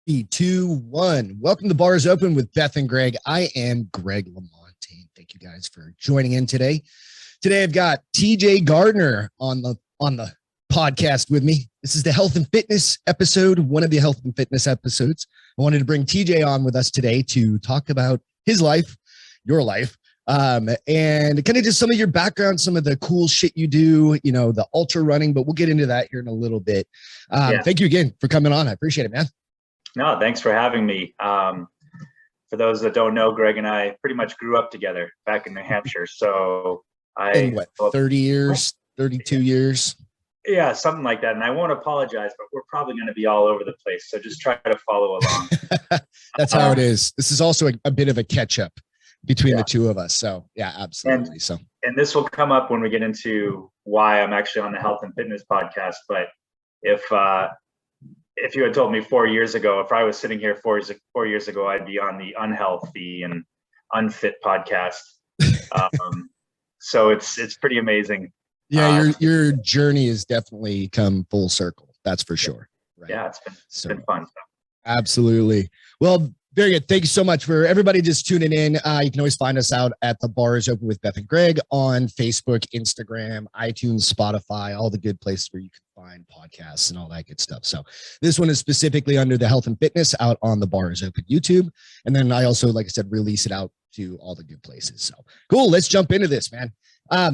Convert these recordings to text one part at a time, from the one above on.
Three, two, one. Welcome to Bars Open with Beth and Greg. I am Greg LaMontagne. Thank you guys for joining in today. Today I've got TJ Gardner on the podcast with me. This is the health and fitness episode, one of the health and fitness episodes. I wanted to bring TJ on with us today to talk about his life, your life, and kind of just some of your background, some of the cool shit you do, you know, the ultra running, but we'll get into that here in a little bit. Thank you again for coming on. I appreciate it, man. No, thanks for having me. For those that don't know, Greg and I pretty much grew up together back in New Hampshire. So In what, 30 years, 32 years? Yeah, something like that. And I won't apologize, but we're probably going to be all over the place. So just try to follow along. That's how it is. This is also a bit of a catch up between the two of us. So yeah, absolutely. And this will come up when we get into why I'm actually on the health and fitness podcast. But if you had told me 4 years ago, if I was sitting here 4 years ago, I'd be on the unhealthy and unfit podcast. So it's pretty amazing. Yeah, your journey has definitely come full circle. That's for sure. Right? Yeah, it's been fun. Absolutely. Well, very good. Thank you so much for everybody just tuning in. You can always find us out at the Bars Open with Beth and Greg on Facebook, Instagram, iTunes, Spotify, all the good places where you can find podcasts and all that good stuff. So this one is specifically under the health and fitness out on the Bars Open YouTube. And then I also, like I said, release it out to all the good places. So cool. Let's jump into this, man.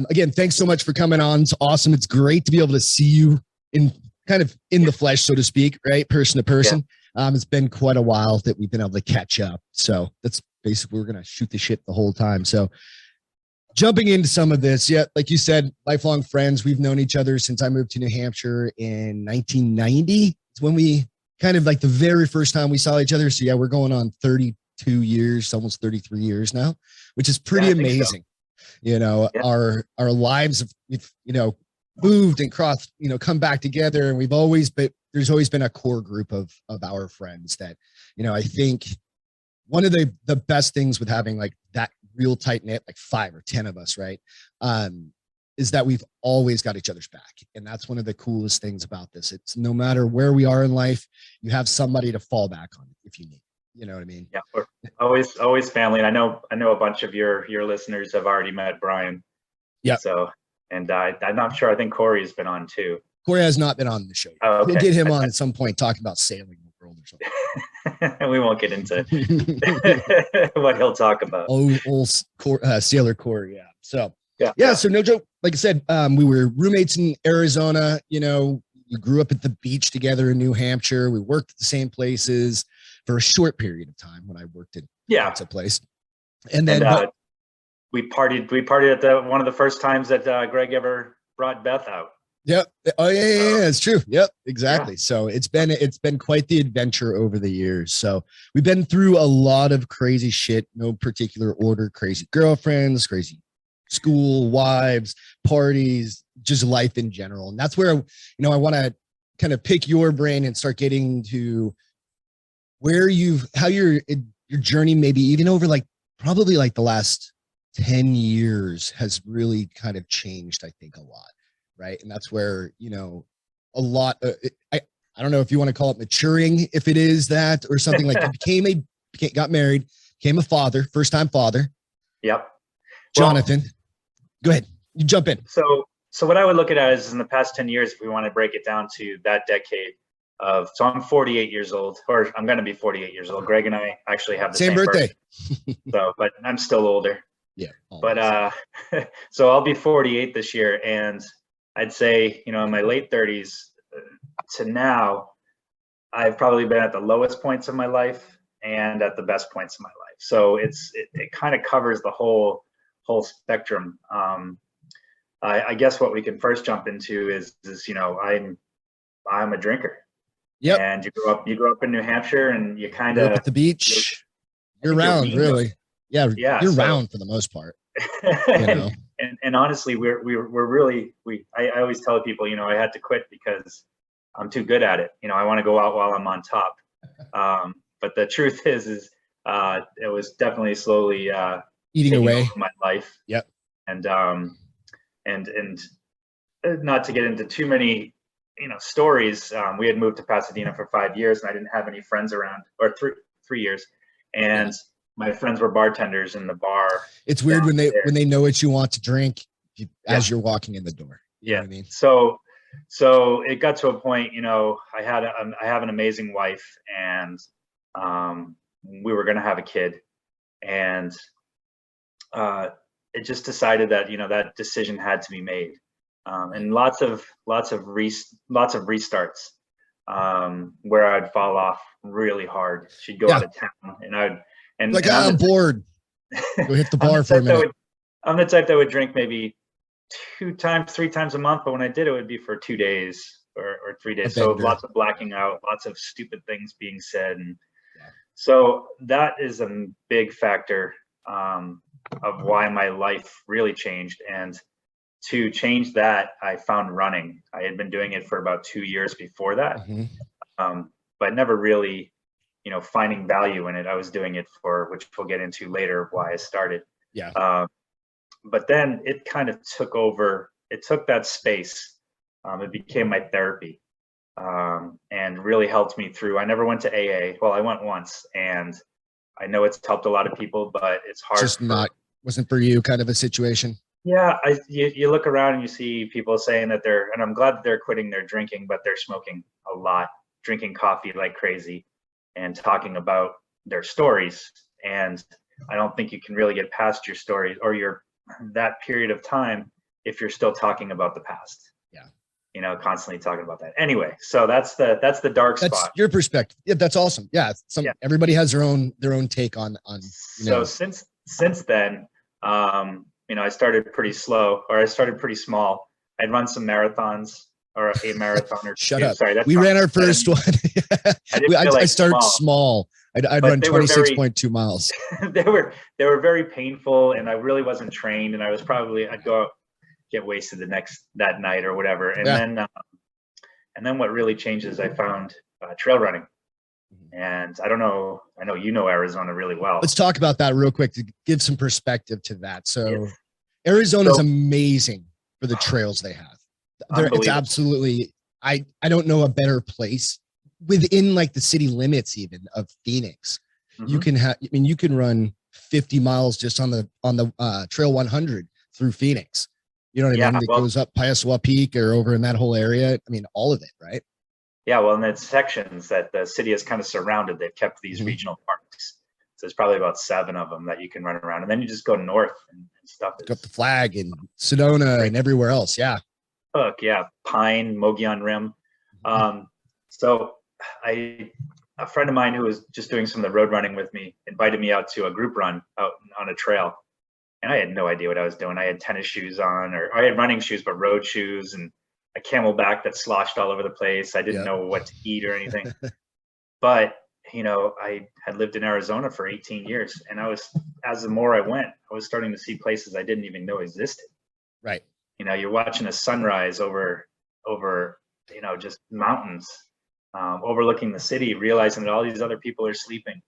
Again, thanks so much for coming on. It's awesome. It's great to be able to see you in the flesh, so to speak, right? Person to person. Yeah. It's been quite a while that we've been able to catch up. So that's basically, we're going to shoot the shit the whole time. So jumping into some of this, yeah, like you said, lifelong friends. We've known each other since I moved to New Hampshire in 1990. It's when we kind of like the very first time we saw each other. So yeah, we're going on 32 years, almost 33 years now, which is pretty amazing. You know, our lives have, you know, moved and crossed, you know, come back together. And there's always been a core group of our friends that, you know, I think one of the best things with having like that real tight knit, like 5 or 10 of us, right, is that we've always got each other's back. And that's one of the coolest things about this. It's no matter where we are in life, you have somebody to fall back on if you need. You know what I mean? Yeah, we're always family. And I know a bunch of your listeners have already met Brian. Yeah. So, and I'm not sure. I think Corey's been on too. Corey has not been on the show. Oh, okay. We'll get him on at some point talking about sailing the world or something. We won't get into what he'll talk about. Old sailor Corey. Yeah. So yeah. So no joke. Like I said, we were roommates in Arizona. You know, we grew up at the beach together in New Hampshire. We worked at the same places for a short period of time when I worked at a place. And then we partied at one of the first times that Greg ever brought Beth out. Yep. Oh yeah, it's true. Yep, exactly. Yeah. So it's been quite the adventure over the years. So we've been through a lot of crazy shit, no particular order, crazy girlfriends, crazy school, wives, parties, just life in general. And that's where, you know, I want to kind of pick your brain and start getting to how your journey, maybe even over probably the last 10 years has really kind of changed, I think, a lot. Right. And that's where, you know, a lot, I don't know if you want to call it maturing, if it is that, or something like you got married, became a father, first time father. Yep. Jonathan, go ahead. You jump in. So what I would look at it is in the past 10 years, if we want to break it down to that decade, so I'm 48 years old, or I'm going to be 48 years old. Greg and I actually have the same birthday. But I'm still older. Yeah. But so I'll be 48 this year. And I'd say, you know, in my late 30s to now, I've probably been at the lowest points of my life and at the best points of my life. So it kind of covers the whole spectrum. I guess what we can first jump into is you know, I'm a drinker. Yep. And you grew up in New Hampshire, and you kind of at the beach. You're round, really. Yeah. You're round for the most part. You know? and honestly, we're really I always tell people, you know, I had to quit because I'm too good at it. You know, I want to go out while I'm on top. But the truth is it was definitely slowly eating away my life. Yep. And not to get into too many stories. We had moved to Pasadena for 5 years, and I didn't have any friends around, or 3 years, and my friends were bartenders in the bar. It's weird when they know what you want to drink as you're walking in the door. You know what I mean? So it got to a point, I have an amazing wife, and we were going to have a kid, and it just decided that that decision had to be made, and lots of restarts, where I'd fall off really hard. She'd go out of town, and I'm bored. Go hit the bar for a minute. I'm the type that would drink maybe 3 times a month, but when I did, it would be for 2 days or 3 days. So lots of blacking out, lots of stupid things being said, and so that is a big factor of why my life really changed. And to change that, I found running. I had been doing it for about 2 years before that, but never really, finding value in it. I was doing it which we'll get into later, why I started. But then it kind of took over. It took that space. It became my therapy, and really helped me through. I never went to AA. Well, I went once, and I know it's helped a lot of people, but it's hard. Just wasn't for you kind of a situation. Yeah, you look around and you see people saying that and I'm glad that they're quitting their drinking, but they're smoking a lot, drinking coffee like crazy, and talking about their stories. And I don't think you can really get past your stories or that period of time if you're still talking about the past. Constantly talking about that. Anyway, so that's the dark spot. That's your perspective. Yeah, that's awesome. Yeah, everybody has their own take on. So since then, I started pretty slow, or I started pretty small. I'd run some marathons, or a marathon or Shut up. Sorry, we ran our first one. I started small. I'd run 26.2 miles. They were very painful, and I really wasn't trained, and I'd go out, get wasted that night or whatever. And then what really changed is I found trail running. And I know Arizona really well. Let's talk about that real quick to give some perspective to that. So Arizona is amazing for the trails they have. It's absolutely, I don't know a better place within like the city limits even of Phoenix. You can run 50 miles just on the Trail 100 through Phoenix. You know what I mean? It goes up Piasawa Peak or over in that whole area. I mean, all of it, right? Yeah, well, and it's sections that the city has kind of surrounded. They've kept these regional parks. So there's probably about 7 of them that you can run around. And then you just go north and stuff. Go up the Flag and Sedona and everywhere else. Yeah. Pine, Mogollon Rim. So a friend of mine who was just doing some of the road running with me invited me out to a group run out on a trail. And I had no idea what I was doing. I had tennis shoes on, or I had running shoes, but road shoes, and a Camelback that sloshed all over the place. I didn't know what to eat or anything. But, I had lived in Arizona for 18 years. And as the more I went, I was starting to see places I didn't even know existed. Right. You're watching a sunrise over, just mountains, overlooking the city, realizing that all these other people are sleeping.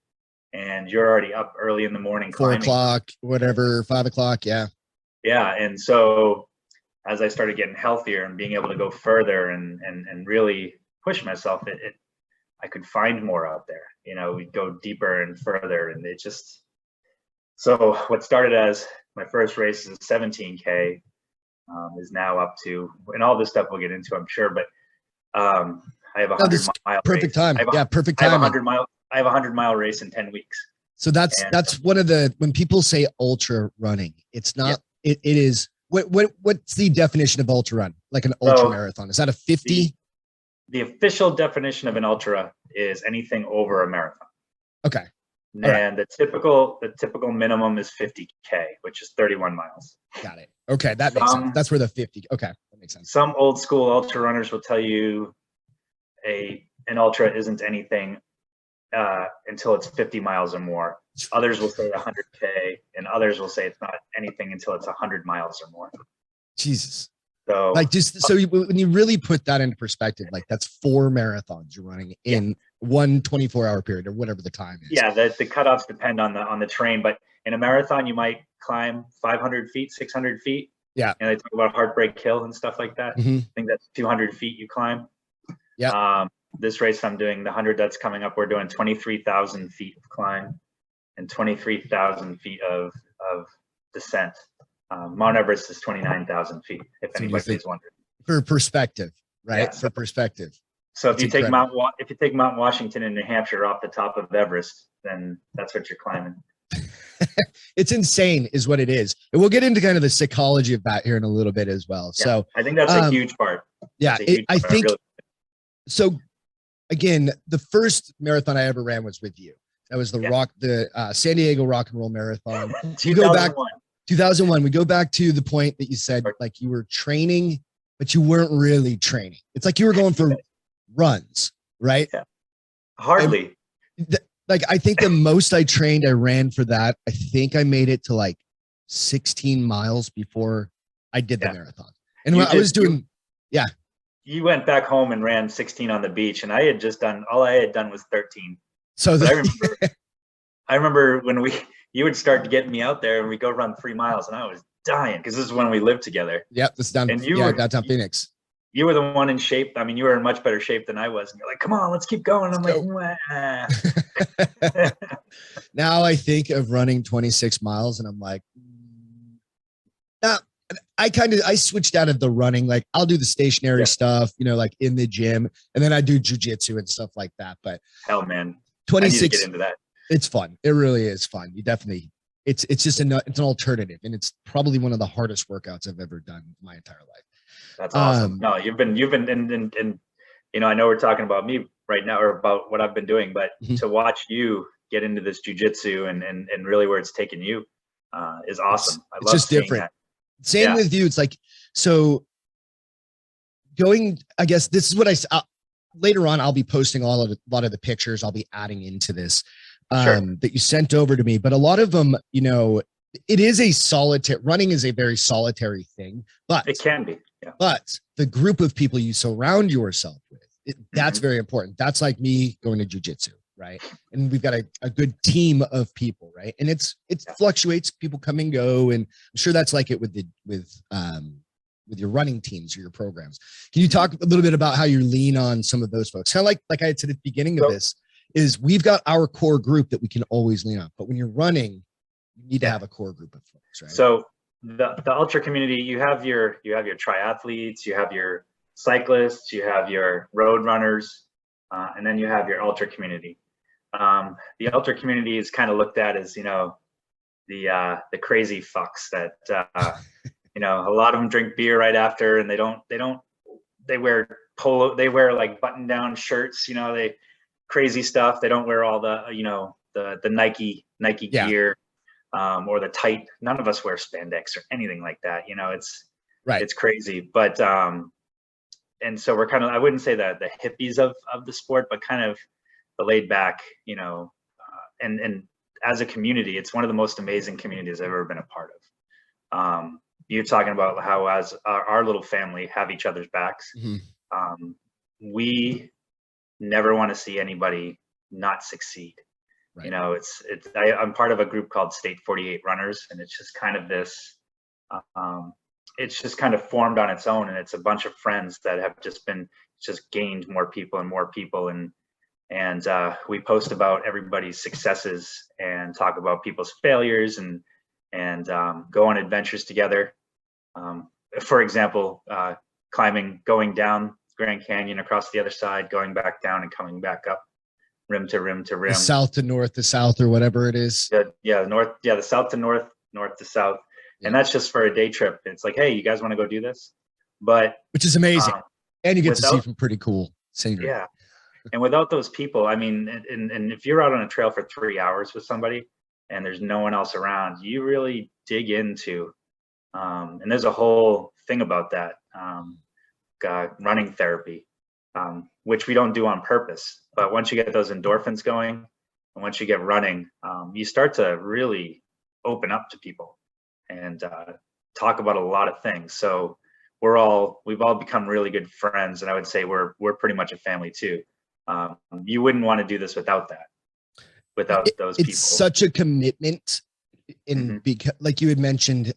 And you're already up early in the morning climbing. 4 o'clock, whatever, 5 o'clock. Yeah. Yeah. And so as I started getting healthier and being able to go further and really push myself, I could find more out there. We'd go deeper and further, and so what started as my first race is 17K, is now up to, and all this stuff we'll get into, I'm sure, but I have a 100-mile perfect time. Perfect time. I have a 100-mile race in 10 weeks. So that's one of when people say ultra running, it's not, it is, what's the definition of ultra run? Like an ultra marathon? Is that a 50? The official definition of an ultra is anything over a marathon. Okay. And the typical minimum is 50K, which is 31 miles. Got it. Okay. That makes sense. That's where the 50. Okay. That makes sense. Some old school ultra runners will tell you an ultra isn't anything until it's 50 miles or more. Others will say 100K, and others will say it's not anything until it's 100 miles or more. Jesus. So when you really put that into perspective, like that's 4 marathons you're running in one 24-hour period or whatever the time is. Yeah, the cutoffs depend on the terrain, but in a marathon you might climb 500 feet, 600 feet. Yeah. And they talk about Heartbreak Hill and stuff like that. Mm-hmm. I think that's 200 feet you climb. Yeah. This race I'm doing, the 100 that's coming up, we're doing 23,000 feet of climb and 23,000 feet of descent. Mount Everest is 29,000 feet, if So anybody's wondering. For perspective, right? Yeah, for perspective. So if you take Mount Washington in New Hampshire off the top of Everest, then that's what you're climbing. It's insane is what it is. And we'll get into kind of the psychology of that here in a little bit as well. Yeah, so I think that's a huge part. Yeah, I think so. Again, the first marathon I ever ran was with you. That was the San Diego Rock and Roll Marathon. 2001. We go back to the point that you said, like, you were training, but you weren't really training. It's like you were going for runs, right? Yeah. Hardly. Like, I think the most I trained, I ran for that. I think I made it to like 16 miles before I did the marathon. And I was doing, You went back home and ran 16 on the beach, and all I had done was 13. So I remember when you would start getting me out there and we go run 3 miles, and I was dying because this is when we lived together. Yep, this down. And downtown Phoenix. You were the one in shape. I mean, you were in much better shape than I was, and you're like, "Come on, let's keep going." I'm like, Now I think of running 26 miles, and I'm like, I switched out of the running. Like, I'll do the stationary stuff, like in the gym, and then I do jujitsu and stuff like that. But hell, man, 26. I need to get into that. It's fun. It really is fun. You definitely. It's just it's an alternative, and it's probably one of the hardest workouts I've ever done in my entire life. That's awesome. No, you've been, and I know we're talking about me right now or about what I've been doing, but to watch you get into this jujitsu and really where it's taken you is awesome. I love just different. That. Same with you. It's like, so I guess this is what later on, I'll be posting a lot of the pictures I'll be adding into this that you sent over to me. But a lot of them, it is running is a very solitary thing, but it can be. Yeah. But the group of people you surround yourself with, that's very important. That's like me going to jujitsu, right? And we've got a good team of people, right? And it fluctuates. People come and go, and I'm sure that's like it with your running teams or your programs. Can you talk a little bit about how you lean on some of those folks? Kind of like I had said at the beginning of this, is we've got our core group that we can always lean on, but when you're running, you need to have a core group of folks, right? So the ultra community, you have your triathletes, you have your cyclists, you have your road runners, and then you have your ultra community. The ultra community is kind of looked at as the crazy fucks that a lot of them drink beer right after, and they wear like button down shirts, they crazy stuff. They don't wear all the Nike gear. Or the tight, none of us wear spandex or anything like that. It's crazy. But, and so we're kind of, I wouldn't say that the hippies of the sport, but kind of the laid back, and as a community, it's one of the most amazing communities I've ever been a part of. You're talking about how as our little family have each other's backs. Mm-hmm. We never want to see anybody not succeed. Right. I'm part of a group called State 48 Runners, and it's just kind of this, it's just kind of formed on its own, and it's a bunch of friends that have just gained more people, and we post about everybody's successes and talk about people's failures and go on adventures together. For example, going down Grand Canyon across the other side, going back down and coming back up. Rim to rim to rim, the south to north, the south, or whatever it is. The south to north, north to south, and that's just for a day trip. It's like, hey, you guys want to go do this? Which is amazing, and you get to see some pretty cool scenery. Yeah, and without those people, I mean, and if you're out on a trail for 3 hours with somebody and there's no one else around, you really dig into, and there's a whole thing about that, running therapy. Which we don't do on purpose, but once you get those endorphins going, and once you get running, you start to really open up to people and talk about a lot of things. So we've all become really good friends, and I would say we're pretty much a family too. You wouldn't want to do this without those people. It's such a commitment, because, like you had mentioned,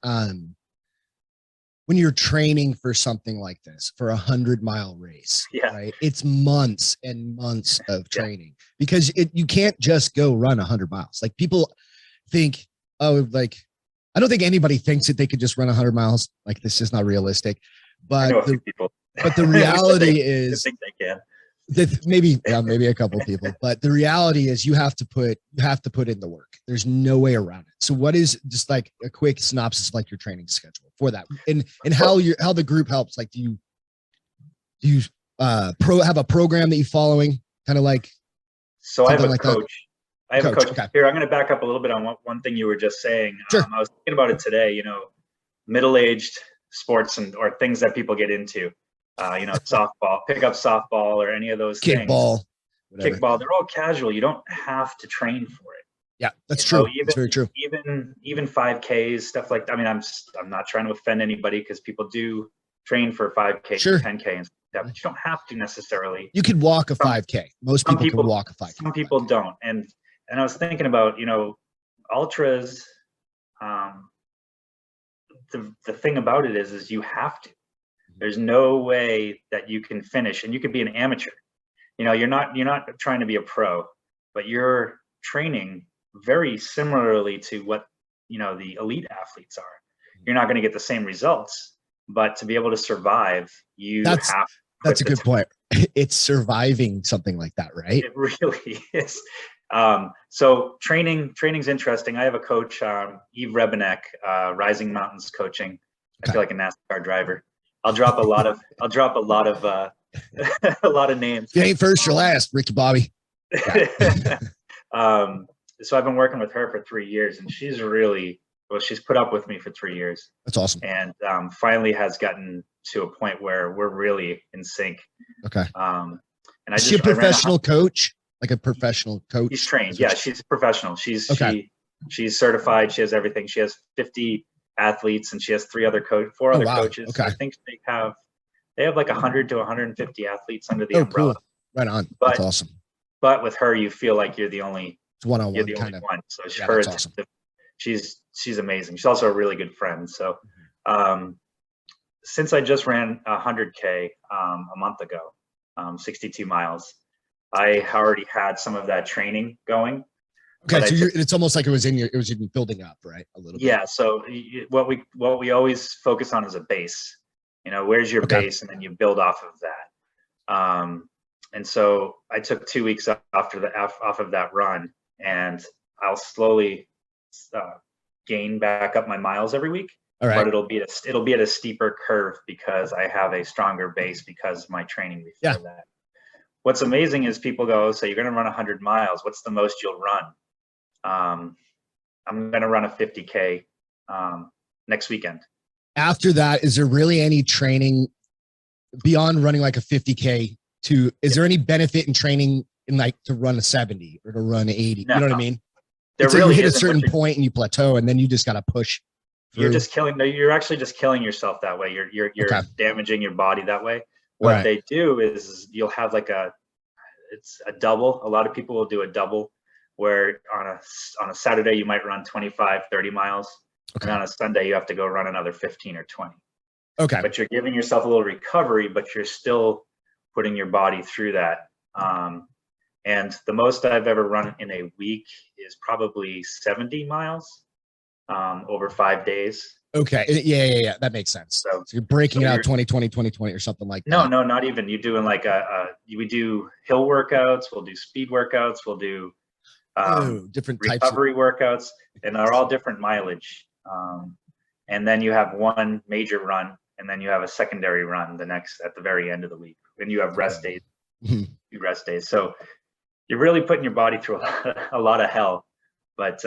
when you're training for something like this, for 100-mile race, right? It's months and months of training because you can't just go run 100 miles. Like people think, oh, like, I don't think anybody thinks that they could just run 100 miles. Like this is not realistic, but the reality is think they can. That maybe a couple of people, but the reality is you have to put in the work. There's no way around it. So what is just like a quick synopsis of like your training schedule for that, and how the group helps? Like, do you have a program that you're following, kind of like? So I have a like coach. I have a coach. Okay. Here, I'm going to back up a little bit on one thing you were just saying. Sure. I was thinking about it today. You know, middle-aged sports or things that people get into. You know, softball, pick up softball, or any of those kickball, things. Kickball, they're all casual. You don't have to train for it. Yeah, that's true. That's very true. Even 5Ks, stuff like that. I mean, I'm not trying to offend anybody because people do train for 5K, sure. 10K, and stuff like that, but you don't have to necessarily. You could walk a 5K. Most people can walk a 5K. Some people don't. And I was thinking about, you know, ultras. The thing about it is you have to. There's no way that you can finish, and you could be an amateur. You know, you're not trying to be a pro, but you're training very similarly to what, you know, the elite athletes are. You're not going to get the same results, but to be able to survive, that's a good point. It's surviving something like that, right? It really is. So training's interesting. I have a coach, Eve Rebenek, Rising Mountains Coaching. I feel like a NASCAR driver. I'll drop a lot of a lot of names. You ain't first or last, Ricky Bobby. So I've been working with her for 3 years, and she's put up with me for 3 years. That's awesome. And finally has gotten to a point where we're really in sync. Okay. And is she a professional coach? Like a professional coach? She's trained. Yeah, she's professional. She's certified. She has everything. She has 50 athletes, and she has four other coaches. Okay. I think they have like 100 to 150 athletes under the umbrella. Cool. Right on. That's awesome. But with her, you feel like you're the only one-on-one kind of one. So that's awesome. She's amazing. She's also a really good friend. So since I just ran 100K a month ago, 62 miles, I already had some of that training going. Okay, so it's almost like it was in building up, right? A little bit. Yeah. So what we always focus on is a base. You know, where's your base, and then you build off of that. And so I took 2 weeks off of that run, and I'll slowly gain back up my miles every week. All right. But it'll be at a steeper curve because I have a stronger base because of my training before that. What's amazing is people go, so you're going to run 100 miles. What's the most you'll run? I'm going to run a 50K next weekend. After that, is there really any training beyond running like a 50K is there any benefit in training in like to run a 70 or to run 80? No, you know what I mean? There really you hit a certain point and you plateau, and then you just got to push through. You're actually just killing yourself that way. You're damaging your body that way. What they do is you'll have like it's a double. A lot of people will do a double where on a Saturday you might run 25, 30 miles. Okay. And on a Sunday you have to go run another 15 or 20. Okay. But you're giving yourself a little recovery, but you're still putting your body through that. And the most I've ever run in a week is probably 70 miles over 5 days. Okay. Yeah. That makes sense. So you're breaking out 2020 or something like that. No, not even. You're doing like we do hill workouts. We'll do speed workouts. We'll do different recovery workouts, and they're all different mileage. And then you have one major run, and then you have a secondary run at the very end of the week. And you have rest days, rest days. So you're really putting your body through a lot of hell, but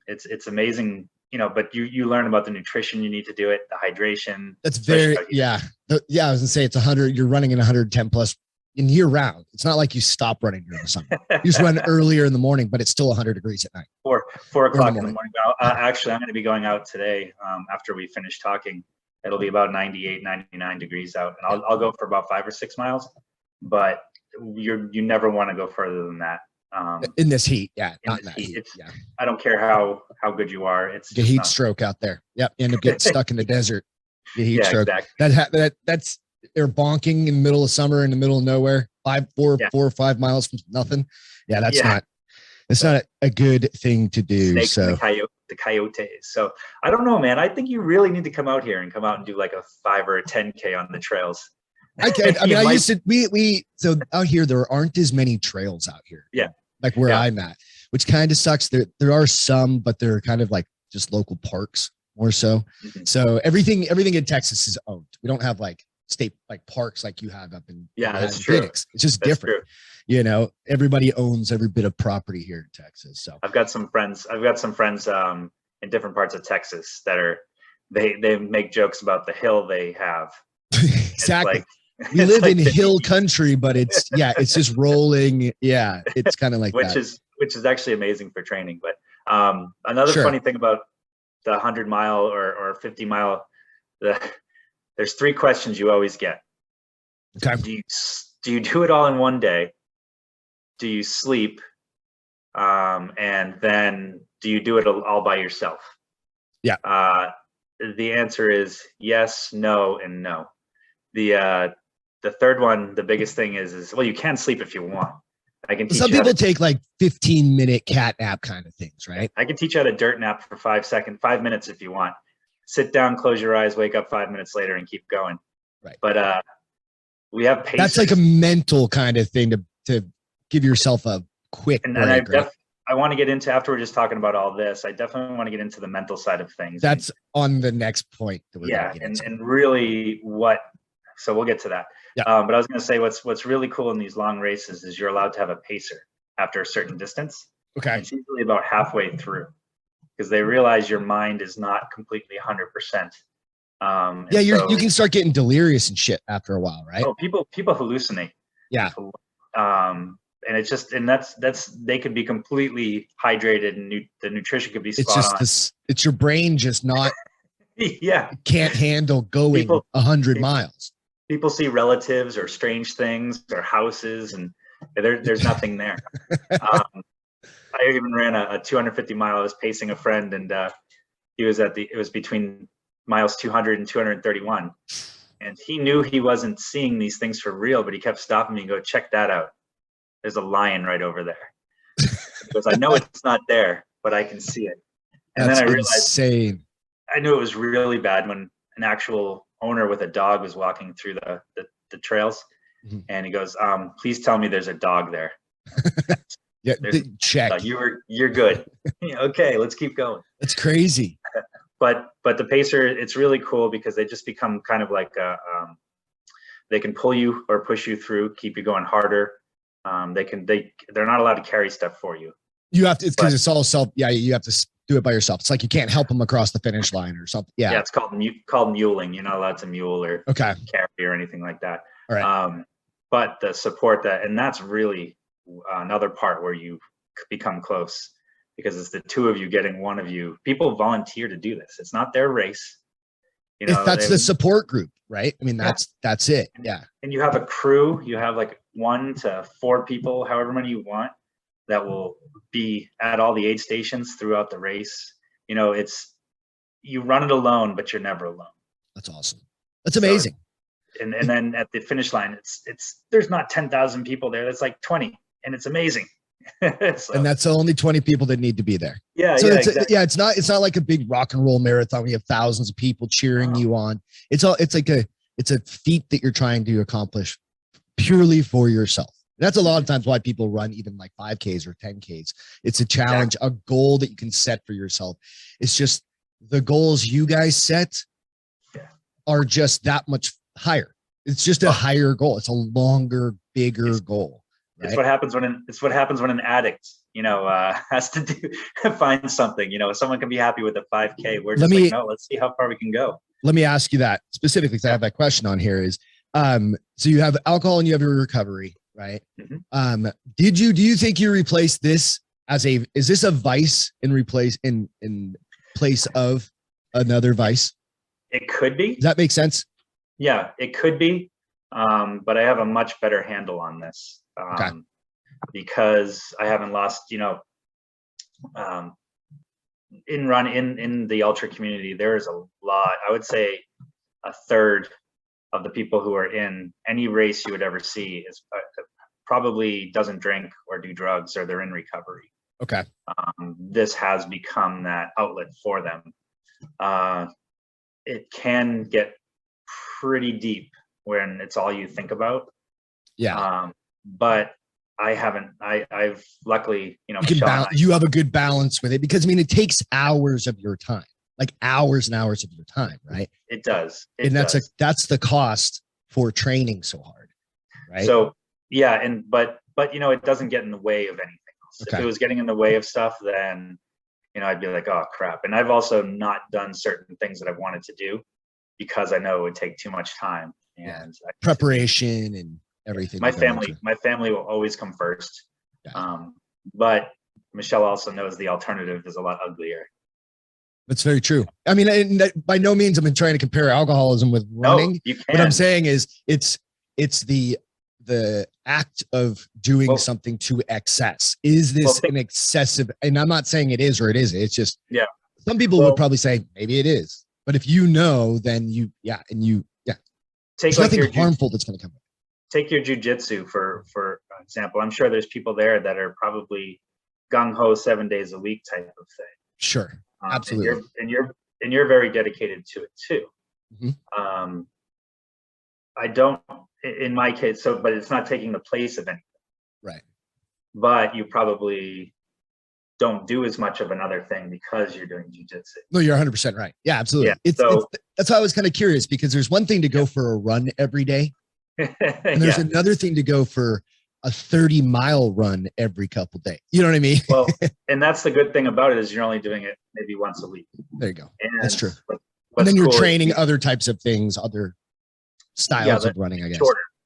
it's amazing, you know, but you learn about the nutrition you need to do it, the hydration. That's very, I was gonna say it's 100, you're running in 110 plus in year round. It's not like you stop running during the summer. You just run earlier in the morning, but it's still 100 degrees at night. 4 o'clock in the morning. Actually, I'm going to be going out today after we finish talking. It'll be about 98, 99 degrees out, and I'll go for about 5 or 6 miles, but you never want to go further than that. In this heat. Yeah. Not in that heat. I don't care how good you are. It's a heat stroke out there. Yep. End up getting stuck in the desert. Get heat Yeah, stroke. exactly. That's they're bonking in the middle of summer in the middle of nowhere, four Yeah. or 5 miles from nothing. Yeah, that's Yeah. not a good thing to do. Snakes and So the coyotes. So I don't know, man. I think you really need to come out here and come out and do like a 5 or a 10K on the trails. I mean, I used to we so out here there aren't as many trails out here. Yeah. Like where Yeah. I'm at, which kind of sucks. There are some, but they're kind of like just local parks more so. Mhm. So everything in Texas is owned. We don't have like state like parks like you have up in That's true. Phoenix. It's just That's different. true. You know, everybody owns every bit of property here in Texas. So I've got some friends in different parts of Texas that are they make jokes about the hill they have. exactly. We live in hill country, but it's just rolling. Yeah, it's kind of like which is actually amazing for training. But another funny thing about the 100-mile or 50-mile, there's 3 questions you always get. Okay. Do you do it all in one day? Do you sleep? And then do you do it all by yourself? Yeah. The answer is yes, no, and no. The third one, the biggest thing is well, you can sleep if you want. I can teach some people take like 15-minute cat nap kind of things, right? I can teach you how to dirt nap for 5 minutes if you want. Sit down, close your eyes, wake up 5 minutes later, and keep going. Right. But we have pacers. That's like a mental kind of thing to give yourself a quick break. I want to get into, after we're just talking about all this, I definitely want to get into the mental side of things. That's on the next point that we're going to get into. And really so we'll get to that. Yeah. But I was going to say what's really cool in these long races is you're allowed to have a pacer after a certain distance. Okay. It's usually about halfway through because they realize your mind is not completely 100%. You can start getting delirious and shit after a while, right? Oh, people hallucinate. Yeah. And it's just, and that's they could be completely hydrated and the nutrition could be spot on. It's your brain just not. Yeah. Can't handle going 100 miles. People see relatives or strange things or houses, and there's nothing there. I even ran a 250-mile. I was pacing a friend, and he was it was between miles 200 and 231, and he knew he wasn't seeing these things for real, but he kept stopping me and go, check that out. There's a lion right over there. Because I know it's not there, but I can see it. And That's then I realized insane. I knew it was really bad when an actual owner with a dog was walking through the trails, mm-hmm. and he goes, please tell me there's a dog there. Yeah, check. You're good. Okay, let's keep going. That's crazy. But the pacer, it's really cool because they just become kind of like they can pull you or push you through, keep you going harder. They're not allowed to carry stuff for you. You have to, it's because it's all self. Yeah, you have to do it by yourself. It's like you can't help them across the finish line or something. Yeah, it's called muling. You're not allowed to mule or carry or anything like that. All right. But the support and that's really another part where you become close because it's the two of you getting one of you. People volunteer to do this. It's not their race. That's the support group, right? I mean, that's it. Yeah. And you have a crew. You have like 1 to 4 people, however many you want, that will be at all the aid stations throughout the race. You run it alone, but you're never alone. That's awesome. That's amazing. And then at the finish line, there's not 10,000 people there. That's like 20, and it's amazing. And that's the only 20 people that need to be there. Yeah. So exactly. It's not like a big rock and roll marathon where you have thousands of people cheering you on. It's a feat that you're trying to accomplish purely for yourself. That's a lot of times why people run even like 5Ks or 10Ks. It's a challenge, a goal that you can set for yourself. It's just the goals you guys set are just that much higher. It's just a higher goal. It's a longer, bigger goal. Right? It's what happens when an addict, has to find something. Someone can be happy with a 5K. We're just no, let's see how far we can go. Let me ask you that specifically because I have that question on here is, so you have alcohol and you have your recovery, right? Mm-hmm. Do you think you replace this is this a vice in place of another vice? It could be. Does that make sense? Yeah, it could be. But I have a much better handle on this. Because I haven't lost, in the ultra community, there is a lot. I would say a third of the people who are in any race you would ever see is probably doesn't drink or do drugs, or they're in recovery. Okay. This has become that outlet for them. It can get pretty deep when it's all you think about. Yeah. But I've luckily, You have a good balance with it, because I mean, it takes hours of your time, like hours and hours of your time, right? It does. And that's the cost for training so hard, right? So yeah, but it doesn't get in the way of anything else. Okay. If it was getting in the way of stuff, then I'd be like, oh crap. And I've also not done certain things that I've wanted to do because I know it would take too much time and preparation and everything. My family will always come first. Yeah. But Michelle also knows the alternative is a lot uglier. That's very true. I mean, by no means I'm trying to compare alcoholism with running. No, you can. What I'm saying is it's the act of doing something to excess. Is this an excessive? And I'm not saying it is or it isn't. It's just, some people would probably say maybe it is, but if you know, then there's nothing harmful that's going to come. Take your jujitsu for example. I'm sure there's people there that are probably gung ho 7 days a week type of thing. Sure, absolutely. And you're very dedicated to it too. Mm-hmm. I don't, in my case. But it's not taking the place of anything. Right. But you probably don't do as much of another thing because you're doing jujitsu. No, you're 100% right. Yeah, absolutely. Yeah, that's why I was kind of curious, because there's one thing to go for a run every day. And there's another thing to go for a 30-mile run every couple days. You know what I mean? Well, and that's the good thing about it is you're only doing it maybe once a week. There you go. And that's true. And then you're training other types of things, other styles of running, I guess.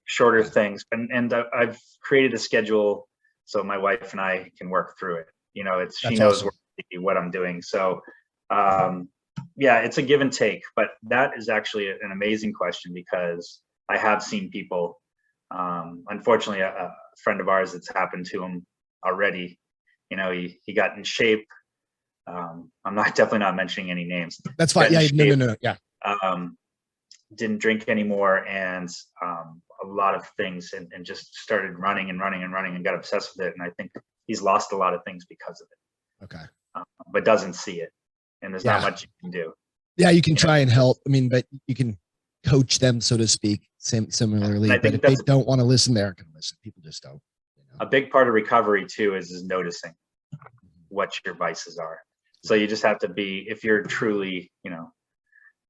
Shorter things. And I've created a schedule so my wife and I can work through it. She knows what I'm doing. So it's a give and take. But that is actually an amazing question, because I have seen people, unfortunately, a friend of ours, it's happened to him already. He got in shape. I'm definitely not mentioning any names. That's fine. Yeah, no. Yeah. Didn't drink anymore, and a lot of things, and just started running and got obsessed with it. And I think he's lost a lot of things because of it. Okay. But doesn't see it, and there's not much you can do. Yeah, you can try and help. I mean, but you can coach them, so to speak, similarly. But if they don't want to listen, they aren't going to listen. People just don't. A big part of recovery too is noticing what your vices are. So you just have to be, if you're truly,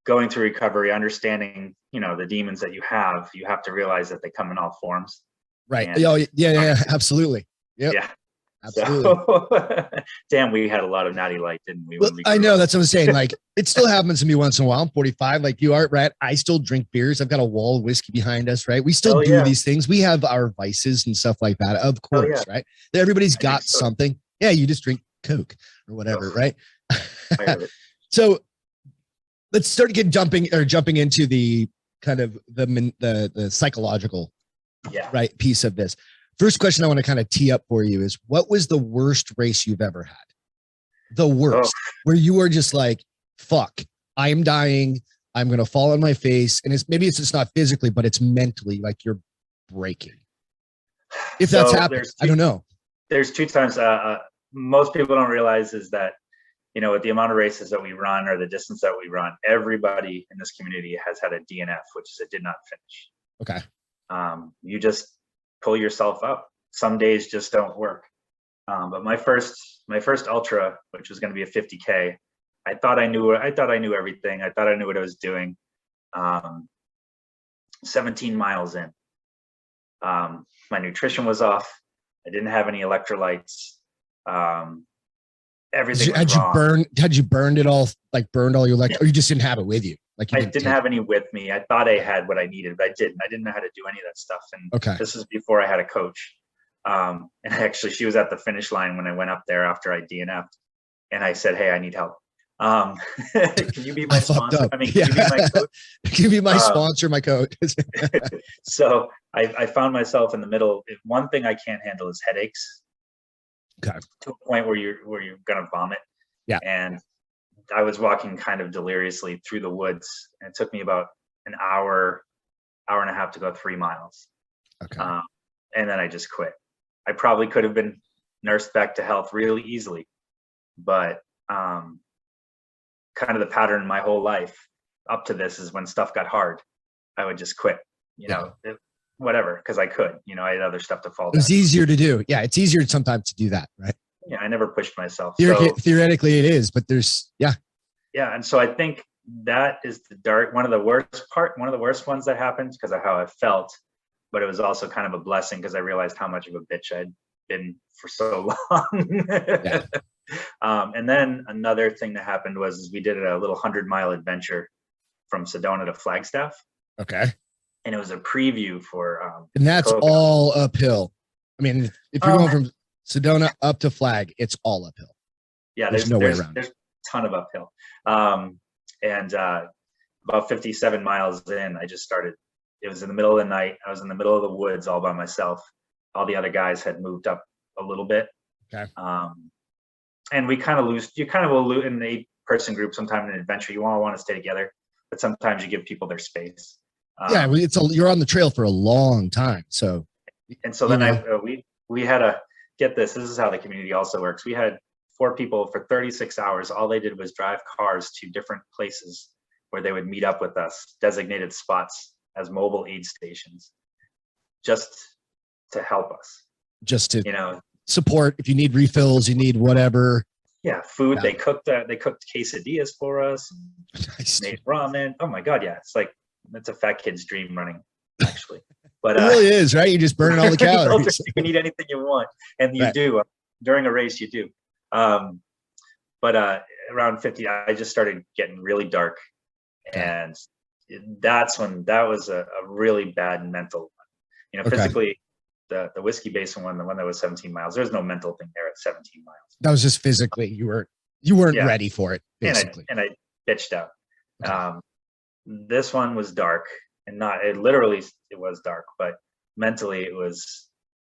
going through recovery, understanding, the demons that you have to realize that they come in all forms. Right. Yeah, absolutely. Yep. Yeah. Absolutely. So, damn, we had a lot of natty light, didn't we? Well, I know, that's what I'm saying. Like, it still happens to me once in a while. I'm 45, like you are, Brad. I still drink beers. I've got a wall of whiskey behind us, right? We still do these things. We have our vices and stuff like that, of course, right? Everybody's got something. Yeah, you just drink Coke or whatever, right? So let's start jumping into the kind of the psychological right piece of this. First question I want to kind of tee up for you is, what was the worst race you've ever had? The worst, where you were just like, fuck, I'm dying. I'm going to fall on my face. And maybe it's just not physically, but it's mentally, like you're breaking. If that's happened, I don't know. There's two times. Most people don't realize is that, with the amount of races that we run or the distance that we run, everybody in this community has had a DNF, which is a did not finish. Okay. You just pull yourself up. Some days just don't work. But my first ultra, which was going to be a 50K, I thought I knew everything. I thought I knew what I was doing. 17 miles in, my nutrition was off. I didn't have any electrolytes. Everything was wrong. Had you burned it all, like burned all your electrolytes, or you just didn't have it with you? Like I didn't have any with me. I thought I had what I needed, but I didn't. I didn't know how to do any of that stuff. And this is before I had a coach. And actually, she was at the finish line when I went up there after I DNF'd. And I said, "Hey, I need help. Can you be my sponsor? I mean, can you be my coach? Can you be my sponsor, my coach?" So I found myself in the middle. One thing I can't handle is headaches. Okay. To a point where you're gonna vomit. Yeah. And I was walking kind of deliriously through the woods, and it took me about an hour and a half to go 3 miles. Okay. And then I just quit. I probably could have been nursed back to health really easily, but kind of the pattern my whole life up to this is when stuff got hard, I would just quit, whatever, because I could, I had other stuff to fall down. It's down. easier to do. Yeah, it's easier sometimes to do that, right? Yeah, I never pushed myself. Theoretically it is, but there's, yeah. Yeah, and so I think that is one of the worst ones that happened because of how I felt, but it was also kind of a blessing because I realized how much of a bitch I'd been for so long. Yeah. And then another thing that happened was we did a little 100-mile adventure from Cocodona to Flagstaff. Okay. And it was a preview for and that's Cocodona. all uphill. I mean, if you're going from Cocodona up to Flag, it's all uphill. Yeah, there's no way around. There's a ton of uphill. And about 57 miles in, I just started. It was in the middle of the night. I was in the middle of the woods all by myself. All the other guys had moved up a little bit. Okay. And we kind of you kind of will lose in an 8-person group. Sometime in an adventure, you all want to stay together, but sometimes you give people their space. Yeah, you're on the trail for a long time. So. And so then we had to get this. This is how the community also works. We had 4 people for 36 hours. All they did was drive cars to different places where they would meet up with us, designated spots as mobile aid stations, just to help us. Just to, support if you need refills, you need whatever. Yeah, food. Yeah. They cooked quesadillas for us. Nice. Made ramen. Oh my God, yeah. It's a fat kid's dream running, actually. But it really is, right? You're just burning all the calories. You can eat anything you want, and you do. During a race, you do. But around 50, I just started getting really dark. And that's when that was a really bad mental one. Physically, the Whiskey Basin one, the one that was 17 miles, there's no mental thing there at 17 miles. That was just physically, you weren't ready for it, basically. And I bitched out. Okay. This one was dark, and it was dark, but mentally it was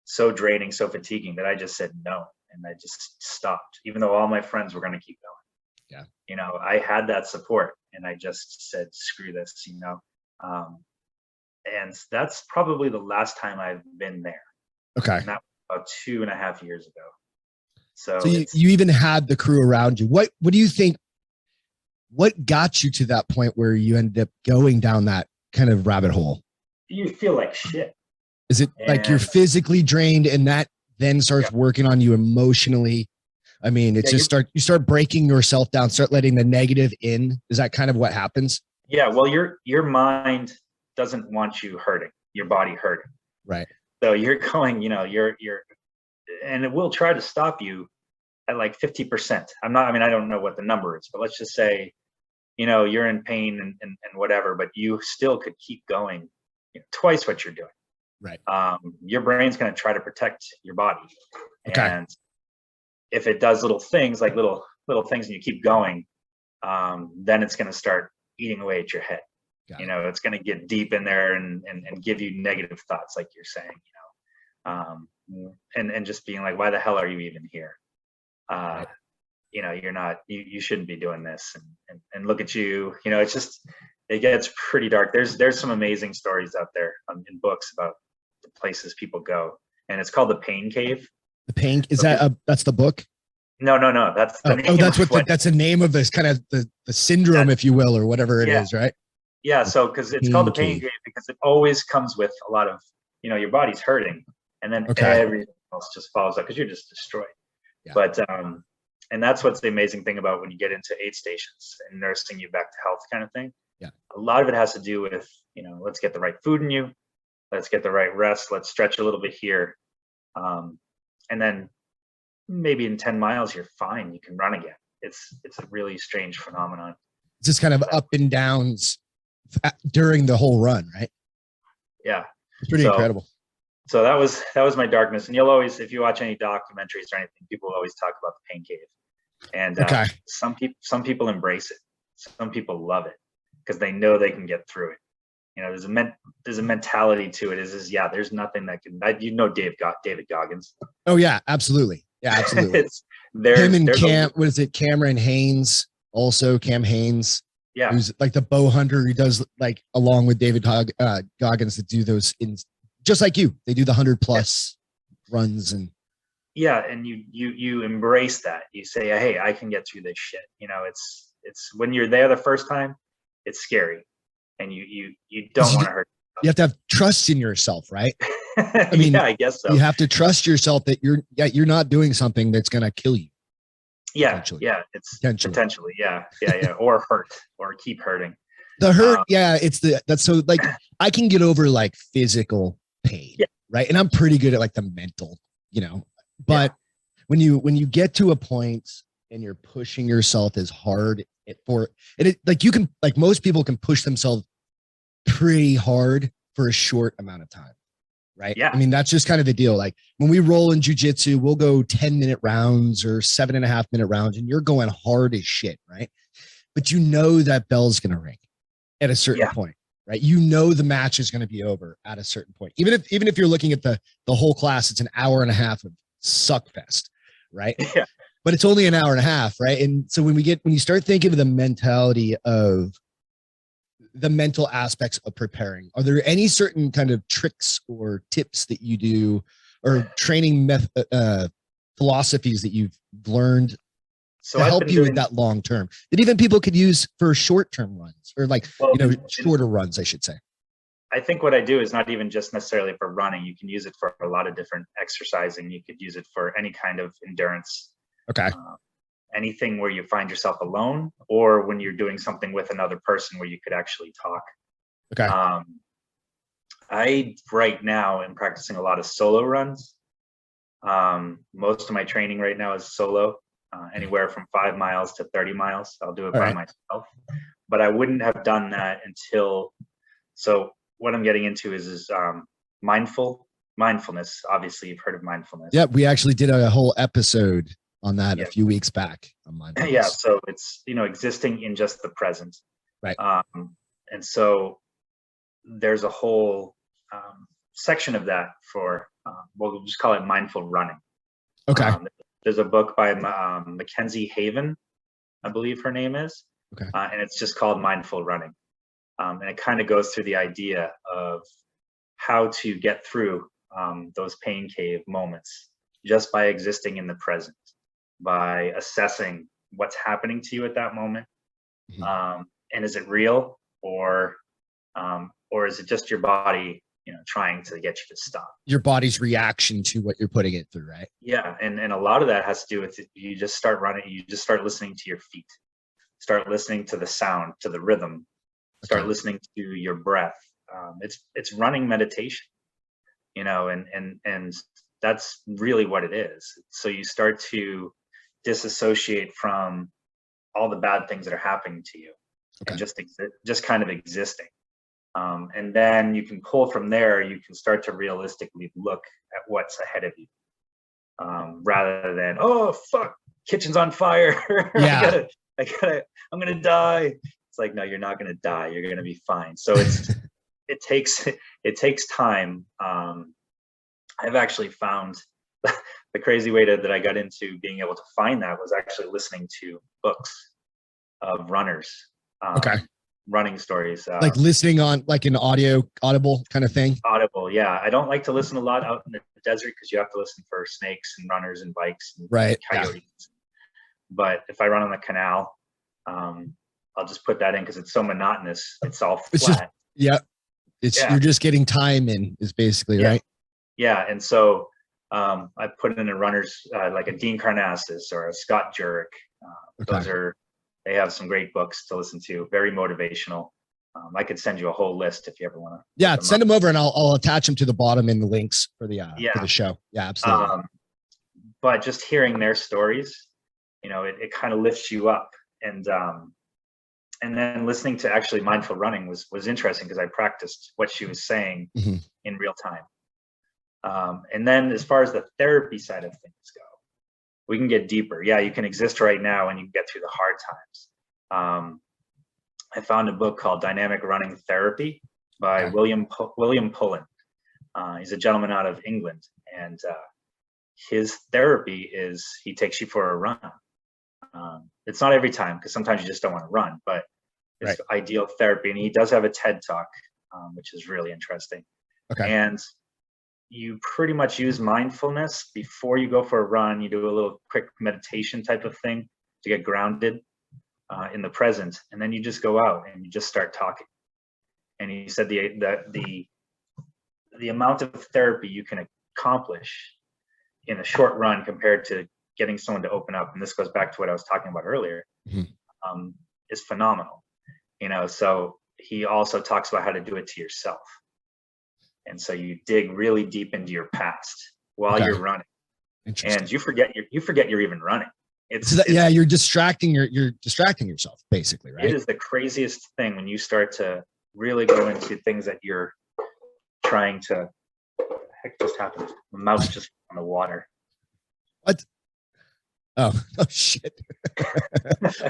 so draining, so fatiguing that I just said no. And I just stopped, even though all my friends were going to keep going. Yeah. I had that support, and I just said, screw this, and that's probably the last time I've been there. Okay. And that was about 2.5 years ago. So you even had the crew around you. What do you think, what got you to that point where you ended up going down that kind of rabbit hole? You feel like shit. Is it like you're physically drained and that then starts working on you emotionally? I mean, it's you start breaking yourself down, start letting the negative in. Is that kind of what happens? Yeah. Well, your mind doesn't want you hurting, your body hurting. Right. So you're going, and it will try to stop you at like 50%. I don't know what the number is, but let's just say, you're in pain and whatever, but you still could keep going twice what you're doing. Right. Your brain's going to try to protect your body. Okay. And if it does little things like little things and you keep going, then it's going to start eating away at your head. It's going to get deep in there and give you negative thoughts, like you're saying, and just being like, why the hell are you even here? You're not, you shouldn't be doing this, and look at you, it gets pretty dark. There's some amazing stories out there in books about the places people go, and it's called the Pain Cave. The pain is that's the book? No. That's the name that's the name of this kind of the syndrome, if you will, or whatever it is, right? Yeah. So because it's called the Pain Cave because it always comes with a lot of, your body's hurting, and then everything else just falls out because you're just destroyed. Yeah. But and that's what's the amazing thing about when you get into aid stations and nursing you back to health kind of thing. Yeah. A lot of it has to do with, let's get the right food in you. Let's get the right rest. Let's stretch a little bit here. And then maybe in 10 miles, you're fine. You can run again. It's a really strange phenomenon. It's just kind of up and downs during the whole run, right? Yeah. It's pretty incredible. So that was my darkness. And you'll always, if you watch any documentaries or anything, people always talk about the Pain Cave. And some people embrace it. Some people love it because they know they can get through it. There's a mentality to it. There's nothing that can. David Goggins. Oh yeah, absolutely. Yeah, absolutely. Him and Cameron Haynes, also Cam Haynes. Yeah. Who's like the bow hunter who does like along with David Goggins that do those in just like you. They do the 100+ runs and yeah, and you embrace that. You say, hey, I can get through this shit. It's when you're there the first time, it's scary, and you don't want to hurt yourself. You have to have trust in yourself, right? I mean, yeah, I guess so. You have to trust yourself that you're not doing something that's going to kill you. Yeah, it's potentially, yeah, or hurt, or keep hurting. The hurt, that's so like I can get over like physical pain, right? And I'm pretty good at like the mental, but when you get to a point and you're pushing yourself as hard like you can, like most people can push themselves pretty hard for a short amount of time, right? Yeah. I mean, that's just kind of the deal. Like when we roll in jujitsu, we'll go 10-minute rounds or 7.5-minute rounds, and you're going hard as shit, right? But that bell's going to ring at a certain point, right? The match is going to be over at a certain point. Even if you're looking at the whole class, it's an hour and a half of suck fest, right? Yeah. But it's only an hour and a half, right? And so when you start thinking of the mentality of the mental aspects of preparing, are there any certain kind of tricks or tips that you do, or training philosophies that you've learned to help you with that long term that even people could use for short-term runs, or like shorter runs, I should say? I think what I do is not even just necessarily for running. You can use it for a lot of different exercising. You could use it for any kind of endurance. Okay. Anything where you find yourself alone, or when you're doing something with another person where you could actually talk. Okay. I right now am practicing a lot of solo runs. Most of my training right now is solo, anywhere from 5 miles to 30 miles. I'll do it by myself, but I wouldn't have done that until. So what I'm getting into is mindfulness. Obviously, you've heard of mindfulness. Yeah, we actually did a whole episode on that a few weeks back on mindfulness. Yeah, so it's existing in just the present, right? And so there's a whole section of that for we'll just call it mindful running. Okay. There's a book by Mackenzie Haven, I believe her name is, and it's just called Mindful Running, and it kind of goes through the idea of how to get through those pain cave moments just by existing in the present, by assessing what's happening to you at that moment, and is it real, or is it just your body trying to get you to stop, your body's reaction to what you're putting it through, right? Yeah. And a lot of that has to do with you just start running, you just start listening to your feet, start listening to the sound, to the rhythm, start listening to your breath. It's running meditation, and that's really what it is. So you start to disassociate from all the bad things that are happening to you, and just kind of existing. And then you can pull from there. You can start to realistically look at what's ahead of you, rather than, oh fuck, kitchen's on fire. Yeah, I'm gonna die. It's like, no, you're not gonna die. You're gonna be fine. So it takes time. I've actually found the crazy way that I got into being able to find that was actually listening to books of runners. Running stories, like listening on like an audible kind of thing. Audible, yeah. I don't like to listen a lot out in the desert because you have to listen for snakes and runners and bikes and coyotes. Yeah. But if I run on the canal, I'll just put that in because it's so monotonous. It's all flat. You're just getting time in is basically right. Yeah, and so I put in a runner's like a Dean Karnazes or a Scott Jurek. They have some great books to listen to, very motivational. I could send you a whole list if you ever want to. Yeah, send them over and I'll attach them to the bottom in the links for the show. Yeah, absolutely. But just hearing their stories, it kind of lifts you up. And then listening to actually mindful running was interesting because I practiced what she was saying in real time. And then as far as the therapy side of things go, we can get deeper. Yeah, you can exist right now and you can get through the hard times. I found a book called Dynamic Running Therapy by William Pullen. He's a gentleman out of England, and his therapy is he takes you for a run. It's not every time because sometimes you just don't want to run, but is Right. ideal therapy. And he does have a TED talk, which is really interesting. Okay. And you pretty much use mindfulness before you go for a run. You do a little quick meditation type of thing to get grounded in the present, and then you just go out and you just start talking. And he said the amount of therapy you can accomplish in a short run compared to getting someone to open up, and this goes back to what I was talking about earlier, is phenomenal. So he also talks about how to do it to yourself. And so you dig really deep into your past while you're running, and you forget you're even running. You're distracting yourself, basically, right? It is the craziest thing when you start to really go into things that you're trying to. What the heck just happened? The mouse just on the water. What? Oh shit.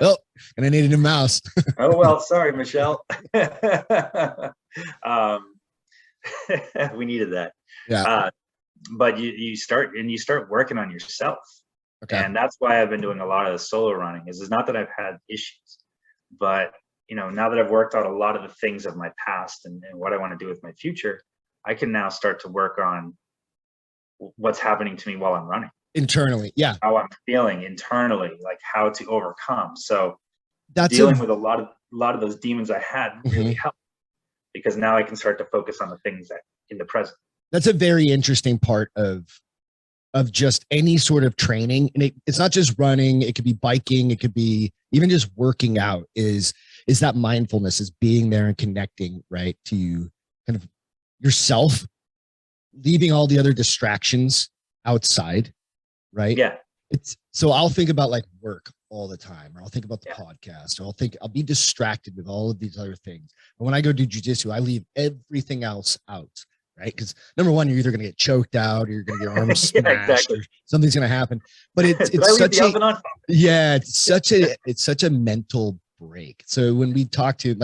Well, and I needed a mouse. Oh well, sorry, Michelle. We needed that. Yeah. But you start working on yourself. Okay. And that's why I've been doing a lot of the solo running. Is not that I've had issues, but now that I've worked out a lot of the things of my past and what I want to do with my future, I can now start to work on what's happening to me while I'm running. Internally, yeah. How I'm feeling internally, like how to overcome. So that's dealing with a lot of those demons I had really helped, because now I can start to focus on the things that in the present. That's a very interesting part of just any sort of training. And it's not just running, it could be biking, it could be even just working out, is that mindfulness, is being there and connecting, right, to kind of yourself, leaving all the other distractions outside, right? Yeah. So I'll think about like work all the time, or I'll think about the podcast, or I'll be distracted with all of these other things. But when I go do jujitsu, I leave everything else out. Right? Because number one, you're either going to get choked out, or you're going to get your arms smashed, or something's going to happen. But it's such a mental break. So when I talk to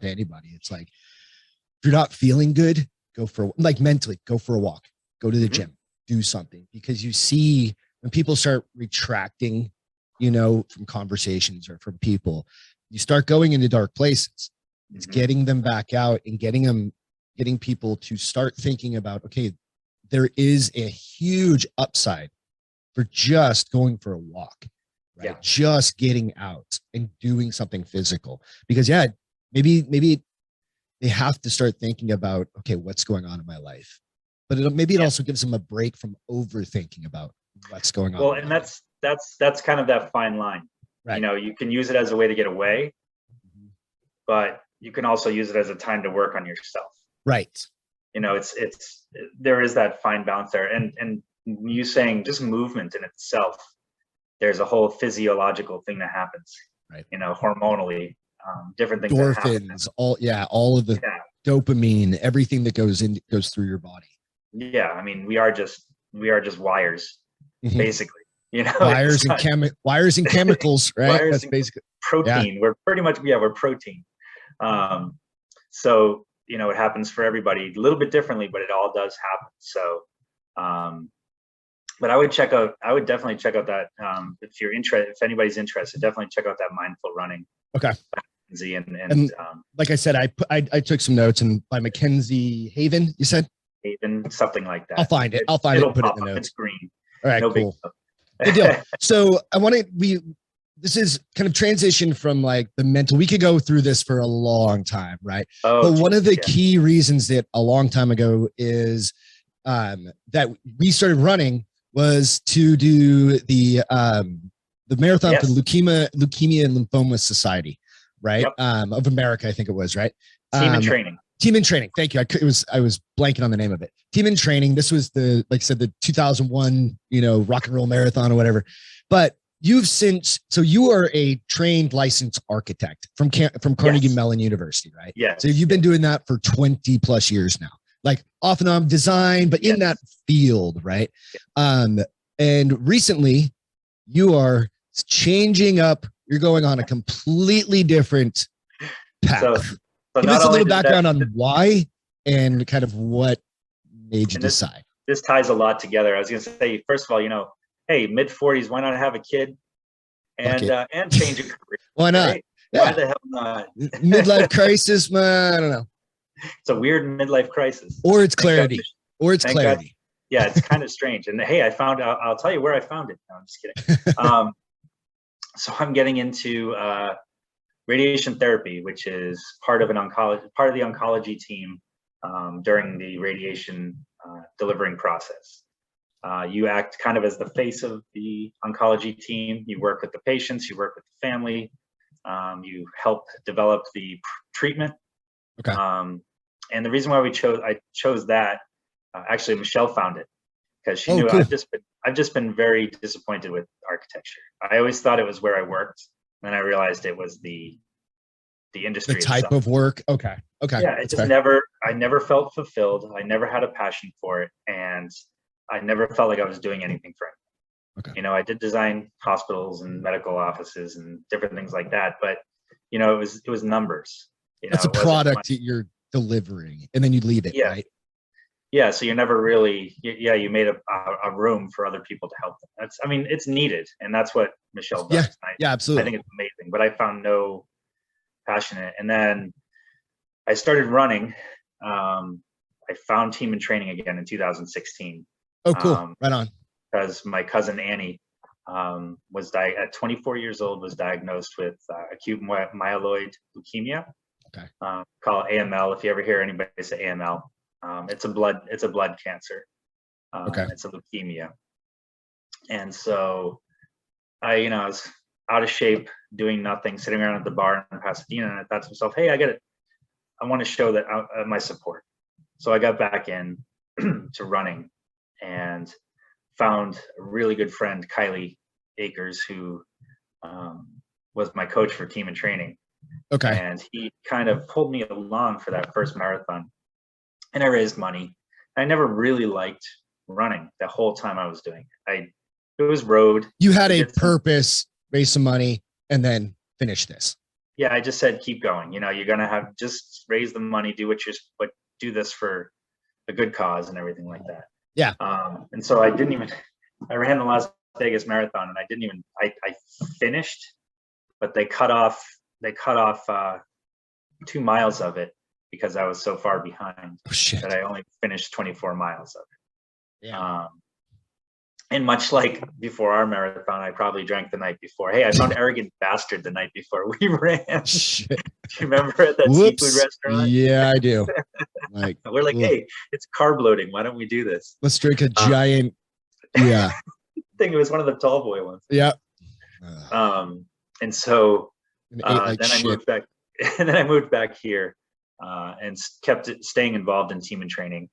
anybody, it's like, if you're not feeling good, mentally, go for a walk, go to the gym, do something, because you see when people start retracting, from conversations or from people, you start going into dark places. It's getting them back out and getting people to start thinking about, okay, there is a huge upside for just going for a walk, right? Yeah. Just getting out and doing something physical, because maybe they have to start thinking about, okay, what's going on in my life, but it also gives them a break from overthinking about what's going on. Well, and that's kind of that fine line, right? You can use it as a way to get away, but you can also use it as a time to work on yourself. Right. There is that fine balance there. And you saying just movement in itself, there's a whole physiological thing that happens, right? Hormonally, different things. Endorphins, all of the dopamine, everything that goes through your body. Yeah. I mean, we are just wires, basically, wires and chemicals, right? Wires. That's basically protein. Yeah. We're pretty much, we're protein. So, it happens for everybody a little bit differently, but it all does happen. So, but I would definitely check out that, if anybody's interested, definitely check out that mindful running. Okay. And like I said, I took some notes, and by Mackenzie Haven, you said? Haven, something like that. I'll find it and put it in the notes. It's green. All right, cool. Good deal. So this is kind of transition from like the mental. We could go through this for a long time, right? But one of the key reasons that a long time ago is that we started running was to do the marathon for Leukemia and Lymphoma Society, right? Yep. Of America, I think it was, right? Team in Training. Team in Training. Thank you. I was blanking on the name of it. Team in Training. This was like I said, the 2001, rock and roll marathon or whatever. But you are a trained licensed architect from Carnegie Mellon University, right? Yeah. So you've been doing that for 20 plus years now, like off and on design, but in that field, right? Yes. And recently you are changing up. You're going on a completely different path. So give us a little background on why and kind of what made you decide. This ties a lot together. I was going to say, first of all, hey, mid-40s, why not have a kid and change a career? Why not? Right? Why the hell not? Midlife crisis, man. I don't know. It's a weird midlife crisis. Or it's clarity. Thank God. Yeah, it's kind of strange. And hey, I'll tell you where I found it. No, I'm just kidding. So I'm getting into radiation therapy, which is part of the oncology team during the radiation delivering process. You act kind of as the face of the oncology team. You work with the patients, you work with the family, you help develop the treatment. Okay. And the reason why I chose that, actually Michelle found it because she knew. Cool. I've just been very disappointed with architecture. I always thought it was where I worked. Then I realized it was the industry. The type of work. Okay. Yeah, I never felt fulfilled. I never had a passion for it. And I never felt like I was doing anything for it. Okay. You know, I did design hospitals and medical offices and different things like that, but you know, it was numbers. You know, that's a product that you're delivering, and then you leave it, right? Yeah. So you're never really, you made a room for other people to help them. It's needed, and that's what Michelle does. Yeah, absolutely. I think it's amazing, but I found no passion in it. And then I started running. I found Team and Training again in 2016. Oh, cool. Right on. Because my cousin Annie was at 24 years old, was diagnosed with acute myeloid leukemia. Okay. Call it AML. If you ever hear anybody say AML, it's a blood cancer. Okay. It's a leukemia. And so I was out of shape, doing nothing, sitting around at the bar in Pasadena, and I thought to myself, hey, I want to show that my support. So I got back in to running and found a really good friend, Kylie Akers, who was my coach for Team and Training. Okay. And he kind of pulled me along for that first marathon. And I raised money. I never really liked running the whole time I was doing it. It was road. You had a purpose, raise some money, and then finish this. Yeah, I just said, keep going. You know, you're going to just raise the money, do do this for a good cause and everything like that. Yeah. And so I ran the Las Vegas Marathon, and I finished, but they cut off 2 miles of it because I was so far behind that I only finished 24 miles of it. Yeah. And much like before our marathon, I probably drank the night before. Hey, I found Arrogant Bastard the night before we ran. Shit. Do you remember at that seafood restaurant? Yeah, I do. Like we're like, hey, it's carb loading. Why don't we do this? Let's drink a giant. Yeah. I think it was one of the tall boy ones. Yeah. And so like then I moved back. And then I moved back here and kept staying involved in Team and Training,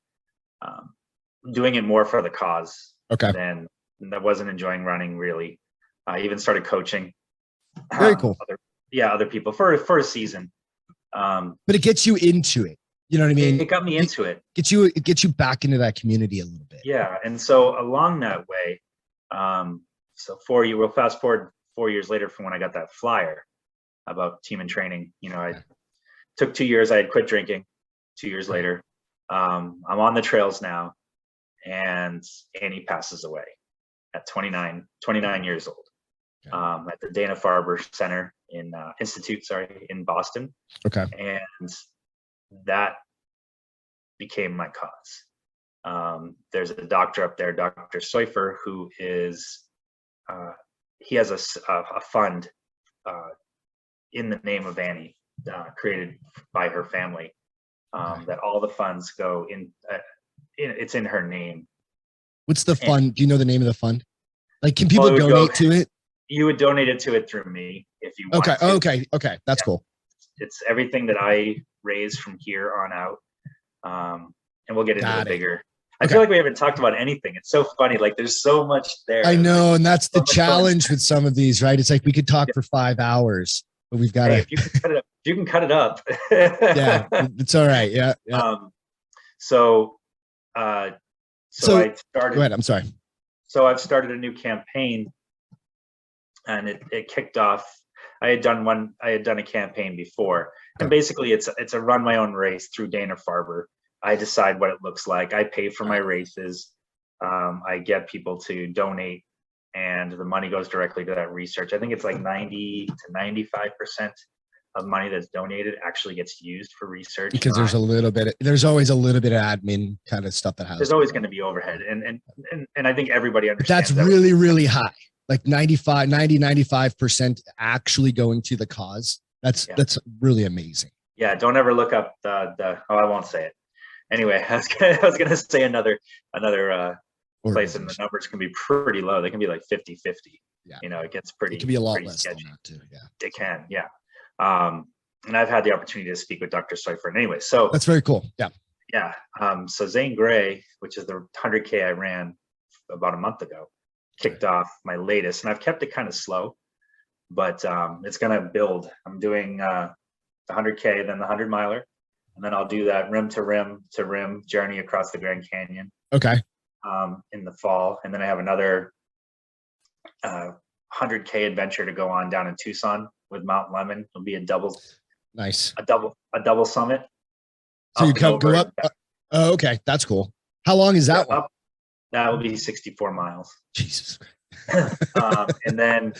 doing it more for the cause. Okay. Then I wasn't enjoying running really. I even started coaching. Very cool. Other people for a season. But it gets you into it. You know what I mean? It got me into it. It gets you back into that community a little bit. Yeah. And so along that way, we'll fast forward 4 years later from when I got that flyer about Team and Training. You know, I took 2 years. I had quit drinking 2 years later. I'm on the trails now. And Annie passes away at 29 years old, at the Dana-Farber Center Institute in Boston. Okay. And that became my cause. There's a doctor up there, Dr. Seufer, who is, he has a fund in the name of Annie, created by her family, that all the funds go in. It's in her name. What's the fund? Do you know the name of the fund? Like, can people donate to it? You would donate it to it through me if you want. Okay. That's cool. It's everything that I raise from here on out. And we'll get into the bigger. I feel like we haven't talked about anything. It's so funny. Like, there's so much there. I know. And that's the challenge with some of these, right? It's like we could talk for 5 hours, but we've got to. If you can cut it up. Yeah, it's all right. Yeah. So I started. Go ahead. I'm sorry. So I've started a new campaign, and it kicked off. I had done a campaign before, and basically it's a run my own race through Dana-Farber. I decide what it looks like. I pay for my races. I get people to donate, and the money goes directly to that research. I think it's like 90 to 95% of money that's donated actually gets used for research. Because there's always a little bit of admin kind of stuff that has. There's always going to be overhead, and I think everybody understands. That's really, really high. Like 95% actually going to the cause. That's really amazing. Yeah, don't ever look up I won't say it. Anyway, I was gonna say another place, and the numbers can be pretty low. They can be like 50-50. Yeah. It gets pretty. It can be a lot less sketchy. than that too. Yeah. It can, yeah. And I've had the opportunity to speak with Dr. Seifert. Anyway, so that's very cool. Yeah. Yeah. So Zane Grey, which is the 100K I ran about a month ago, kicked off my latest, and I've kept it kind of slow, but it's going to build. I'm doing the 100K, then the 100 miler, and then I'll do that rim to rim journey across the Grand Canyon. Okay. In the fall, and then I have another 100K adventure to go on down in Tucson with Mount Lemon. It'll be a double summit. So you go up. Oh, okay, that's cool. How long is that one? That will be 64 miles. Jesus. And then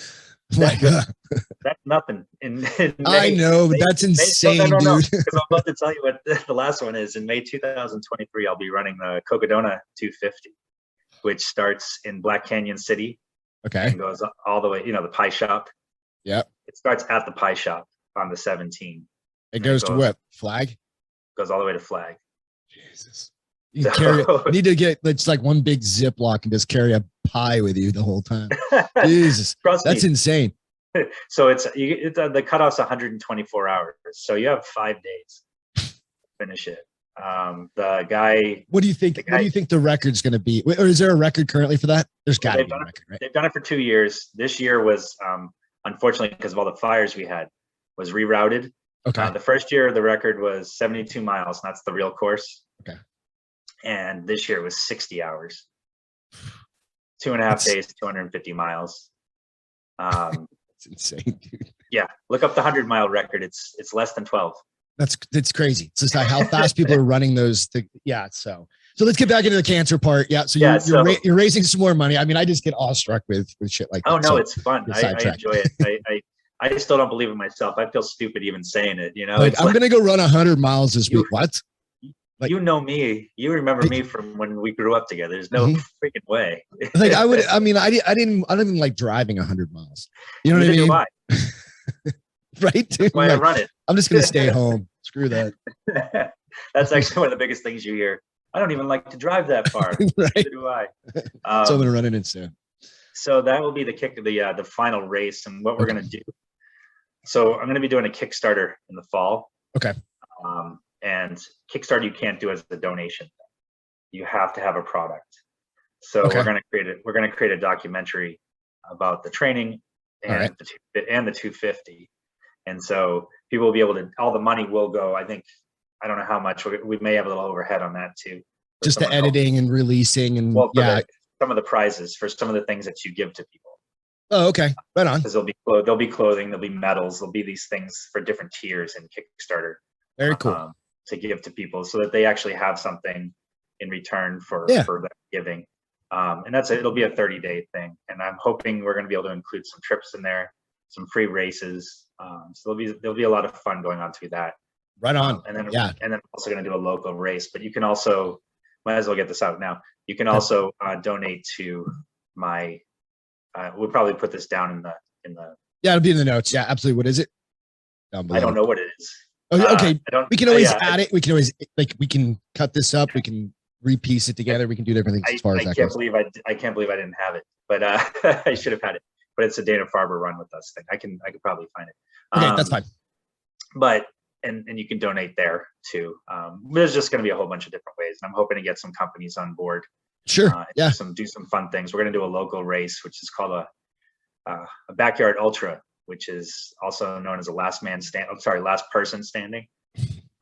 that's nothing. In May, I know, but that's insane, dude. Because I'm about to tell you what the last one is. In May 2023, I'll be running the Cocodona 250, which starts in Black Canyon City. Okay. And goes all the way, the pie shop. Yep. It starts at the pie shop on the 17. It goes to what? Flag? Goes all the way to Flag. Jesus. You need to get, it's like one big Ziploc and just carry a pie with you the whole time. Jesus. That's insane. So it's the cutoff's 124 hours. So you have 5 days to finish it. The guy. What do you think? What do you think the record's going to be? Or is there a record currently for that? There's got to be a record, right? They've done it for 2 years. This year was, unfortunately, because of all the fires we had, was rerouted. Okay. The first year, the record was 72 miles. And that's the real course. Okay. And this year it was 60 hours. 2.5 days, 250 miles. It's insane, dude. Yeah. Look up the 100-mile record. It's less than 12. It's crazy. It's just like how fast people are running those. So let's get back into the cancer part. Yeah. So you're raising some more money. I mean, I just get awestruck with shit like that. Oh no, it's fun. I enjoy it. I still don't believe in myself. I feel stupid even saying it. Like, I'm gonna go run 100 miles this week. What? Like, you know me. You remember me from when we grew up together. There's no freaking way. Like I didn't even like driving 100 miles. You know what I mean? Right, dude. That's why I run it. I'm just gonna stay home. Screw that. That's actually one of the biggest things you hear. I don't even like to drive that far. Right. Neither do I. So I'm gonna run it in soon. So that will be the kick of the final race, and what we're gonna do. So I'm gonna be doing a Kickstarter in the fall. Okay. And Kickstarter you can't do as a donation. You have to have a product. So we're gonna create a documentary about the training and the 250. And so people will be able to, all the money will go, I don't know how much, we may have a little overhead on that too. Just the editing and releasing and some of the prizes for some of the things that you give to people. Oh, okay. Right on. Because there'll be clothing, there'll be medals, there'll be these things for different tiers in Kickstarter. Very cool. To give to people so that they actually have something in return for that giving. And it'll be a 30-day thing. And I'm hoping we're going to be able to include some trips in there, some free races. So there'll be a lot of fun going on through that. Right on. And then I'm also going to do a local race, but you can also, might as well get this out now. You can also donate to my, we'll probably put this down in the. Yeah, it'll be in the notes. Yeah, absolutely. What is it? I don't know what it is. Oh, okay. We can always add it. We can always we can cut this up. We can repiece it together. We can do different things as far as that goes. I can't believe I didn't have it, but I should have had it. But it's a Dana-Farber run with us thing. I could probably find it. Okay, that's fine. But and you can donate there too. There's just going to be a whole bunch of different ways, and I'm hoping to get some companies on board. Sure. Do some fun things. We're going to do a local race, which is called a backyard ultra, which is also known as a last person standing.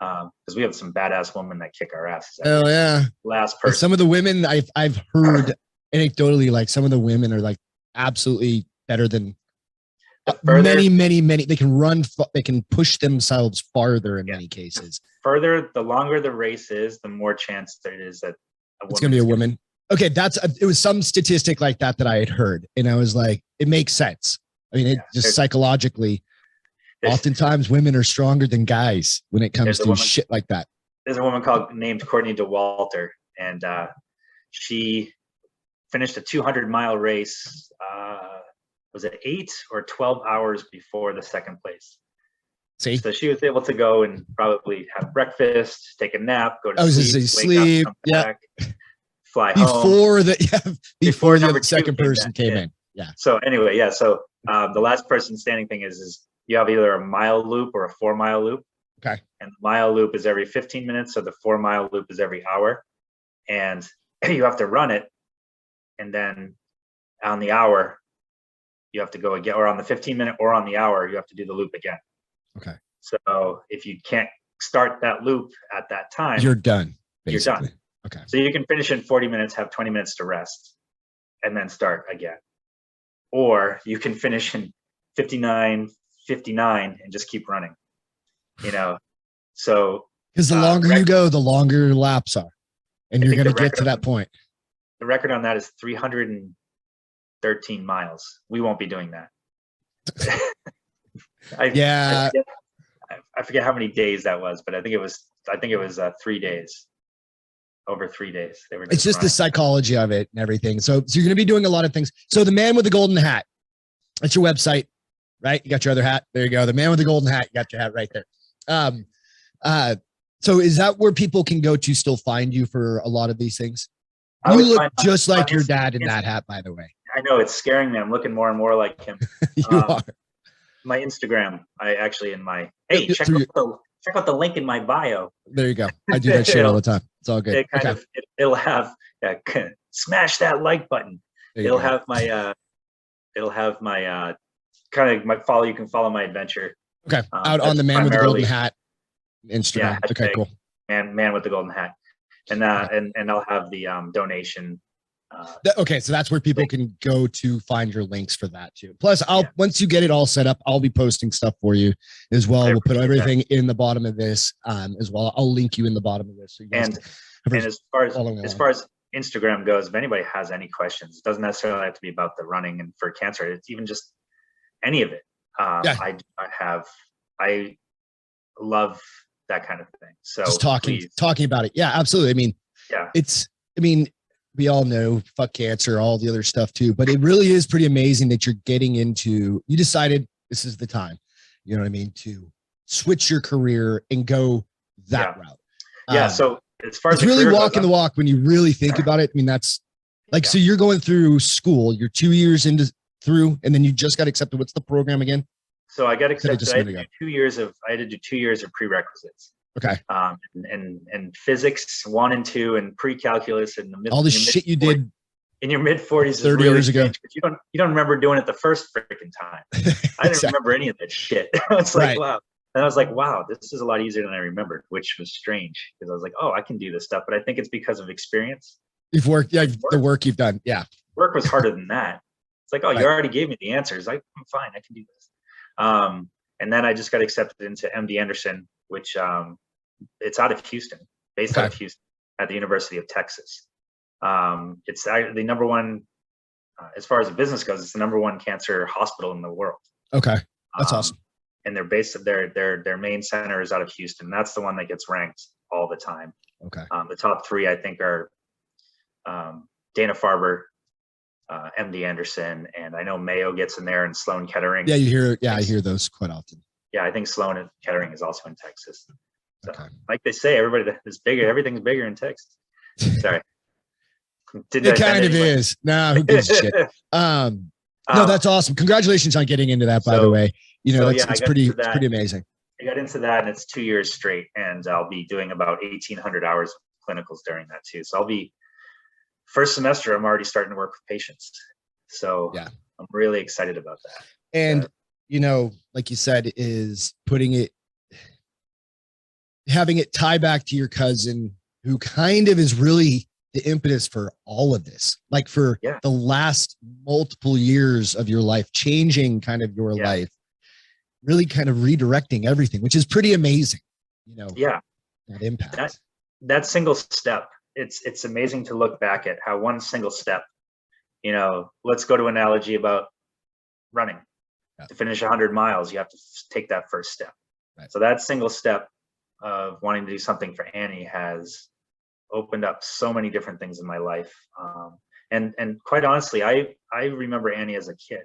Because we have some badass women that kick our asses. Oh yeah. Last person. Some of the women I've heard anecdotally, like some of the women are like absolutely better than many. They can run. They can push themselves farther in many cases. The longer the race is, the more chance there is that it's going to be a woman. Okay, it was some statistic like that I had heard, and I was like, it makes sense. I mean, it just psychologically. Oftentimes women are stronger than guys when it comes to shit like that. There's a woman named Courtney DeWalter, and she finished a 200-mile race. Was it 8 or 12 hours before the second place? See? So she was able to go and probably have breakfast, take a nap, go to sleep, up, back, fly before home. Before the second person came in. Yeah. So anyway, yeah. So the last person standing thing is you have either a mile loop or a 4-mile loop. Okay. And the mile loop is every 15 minutes. So the 4-mile loop is every hour. And you have to run it. And then on the hour, you have to go again, or on the 15-minute or on the hour, you have to do the loop again. Okay. So if you can't start that loop at that time, you're done. Basically. You're done. Okay. So you can finish in 40 minutes, have 20 minutes to rest, and then start again. Or you can finish in 59 and just keep running, so because the longer you go, the longer your laps are, and you're going to get to that point. The record on that is 313 miles. We won't be doing that. I forget how many days that was, but I think it was 3 days. Over 3 days. It's just the psychology of it and everything. So you're going to be doing a lot of things. So the man with the golden hat, that's your website, right? You got your other hat. There you go. The man with the golden hat. You got your hat right there. So is that where people can go to still find you for a lot of these things? You look just like your dad in that hat, by the way. I know, it's scaring me. I'm looking more and more like him. You are. My Instagram, check out the link in my bio. There you go. I do that shit all the time. It's all good. It'll have smash that like button. It'll have my kind of my follow. You can follow my adventure. Okay. Out on the man with the golden hat Instagram. Yeah, okay, cool. Man with the golden hat. And I'll have the donation. Okay, so that's where people can go to find your links for that too. Plus, once you get it all set up, I'll be posting stuff for you as well. We'll put everything in the bottom of this as well. I'll link you in the bottom of this. So you guys and as far as Instagram goes, if anybody has any questions, it doesn't necessarily have to be about the running and for cancer. It's even just any of it. I love that kind of thing. So just talking about it. Yeah, absolutely. I mean, we all know fuck cancer, all the other stuff too, but it really is pretty amazing that you're getting into, you decided this is the time, you know what I mean, to switch your career and go that route. So as far as it's really walking the walk when you really think about it. I mean, that's like, so you're going through school, you're 2 years through, and then you just got accepted. What's the program again? So I got accepted. I had to do 2 years of prerequisites. Okay. And physics 1 and 2 and pre-calculus and all the shit you did in your mid-40s 30 years ago. You don't remember doing it the first freaking time. I didn't remember any of that shit. It's like, wow. And I was like, wow, this is a lot easier than I remembered, which was strange because I was like, oh, I can do this stuff. But I think it's because of experience. You've worked, the work you've done. Yeah. Work was harder than that. It's like, oh, you already gave me the answers. I'm fine. I can do this. And then I just got accepted into MD Anderson, which it's out of Houston, based out of Houston at the University of Texas. It's the number one, as far as the business goes, it's the number one cancer hospital in the world. Okay. That's awesome. And they're based at their main center is out of Houston. That's the one that gets ranked all the time. Okay. The top 3, I think, are Dana-Farber, MD Anderson, and I know Mayo gets in there, and Sloan Kettering. Yeah, I hear those quite often. Yeah, I think Sloan and Kettering is also in Texas. So, like they say, everybody is bigger. Everything's bigger in Texas. Sorry. It kind of is. Nah, who gives a shit? No, that's awesome. Congratulations on getting into that, by the way. It's pretty amazing. I got into that, and it's 2 years straight, and I'll be doing about 1,800 hours of clinicals during that too. So I'll be first semester. I'm already starting to work with patients. So I'm really excited about that. And like you said, is having it tie back to your cousin, who kind of is really the impetus for all of this, like for the last multiple years of your life, changing kind of your life, really kind of redirecting everything, which is pretty amazing. That impact. That single step, it's amazing to look back at how one single step, let's go to analogy about running. To finish 100 miles, you have to take that first step. Right. So that single step of wanting to do something for Annie has opened up so many different things in my life. And quite honestly, I remember Annie as a kid.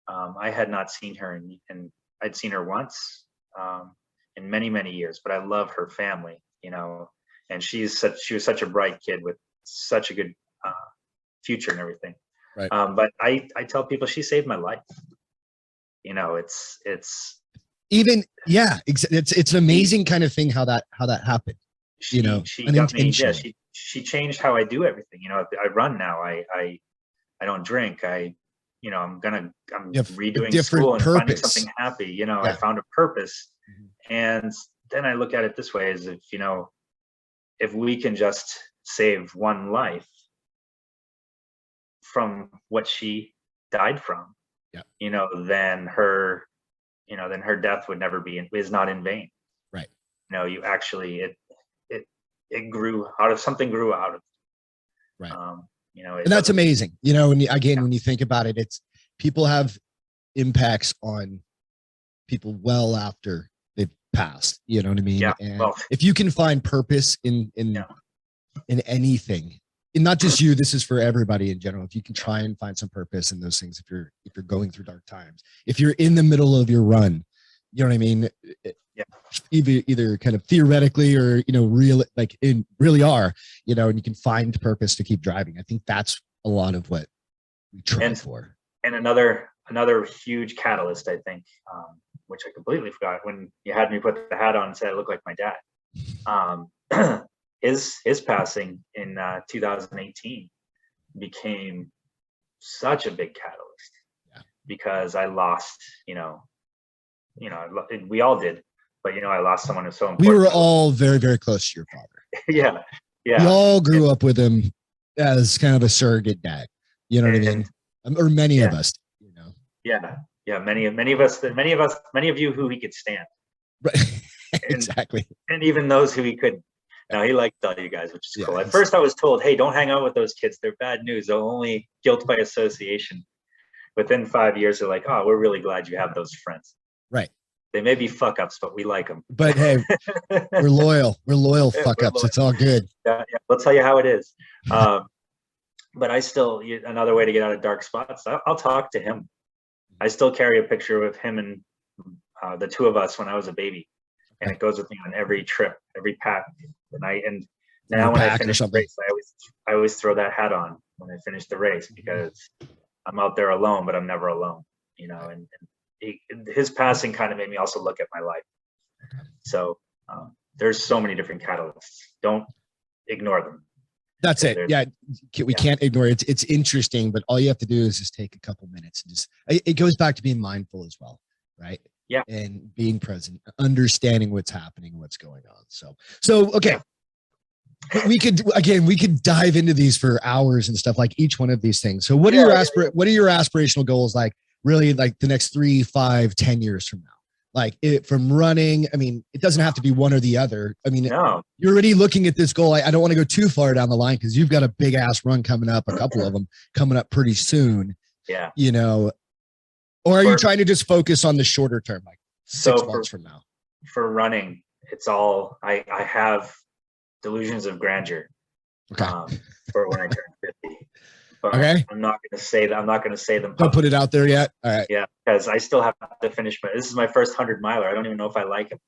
I had not seen her, and I'd seen her once in many, many years, but I love her family, you know, and she was such a bright kid with such a good future and everything. Right. But I tell people she saved my life. You know, it's even, yeah, it's an amazing kind of thing how that happened. She, you know, she got me. Yeah, unintentionally. she changed how I do everything. You know, I run now. I don't drink. You know, I'm You have a redoing different school and finding purpose. something happy. You know, I Yeah. found a purpose. Mhm. And then I look at it this way: as if, you know, if we can just save one life from what she died from, Yeah. you know, then her death would never is not in vain. Right. You know, you actually it grew out of something, grew out of. Right. You know, And that's amazing. You know, when Yeah. you think about it, it's people have impacts on people well after they've passed. You know what I mean? Yeah. And Well, if you can find purpose in anything, and not just you, this is for everybody in general. If you can try and find some purpose in those things, if you're going through dark times, if you're in the middle of your run, you know what I mean? Yeah. Either kind of theoretically or, you know, really are, you know, and you can find purpose to keep driving. I think that's a lot of what we try for. And another huge catalyst, I think, which I completely forgot when you had me put the hat on and said I look like my dad. His passing in 2018 became such a big catalyst. Yeah. Because I lost, you know, we all did, but you know, I lost someone who's so important. We were all very, very close to your father. Yeah. We all grew up with him as kind of a surrogate dad. You know what I mean? Or many of us, you know. Yeah. Many of you who he could stand. Right. Exactly. And even those who he couldn't. No, he liked all you guys, which is cool. At he's- first I was told, hey, don't hang out with those kids. They're bad news. They'll only guilt by association. Within 5 years, they're like, oh, we're really glad you have those friends. Right. They may be fuck ups, but we like them. But hey, we're loyal. We're loyal fuck ups. It's all good. Yeah, we'll tell you how it is. But I still, another way to get out of dark spots, I'll talk to him. I still carry a picture of him and the two of us when I was a baby. And it goes with me on every trip, every pack. And now when I finish the race, I always throw that hat on when I finish the race, because I'm out there alone, but I'm never alone, you know. And his passing kind of made me also look at my life. So there's so many different catalysts. Don't ignore them. That's it. Yeah, we can't ignore it. It's interesting, but all you have to do is just take a couple minutes and just. It goes back to being mindful as well, right? Yeah. And being present, understanding what's happening, what's going on. So okay. Yeah. We could dive into these for hours and stuff, like each one of these things. So what are your what are your aspirational goals, like really, like the next 3, 5, 10 years from now? Like from running, I mean, it doesn't have to be one or the other. I mean, you're already looking at this goal. I don't want to go too far down the line because you've got a big ass run coming up, a couple of them coming up pretty soon. Yeah. You know, or are you trying to just focus on the shorter term, like 6 months from now? For running, it's all, I have delusions of grandeur. Okay. For when I turn 50. But okay. I'm not going to say that. I'm not going to say them. Don't put it out there yet. All right. Yeah, because I still have to finish. But this is my first 100 miler. I don't even know if I like it.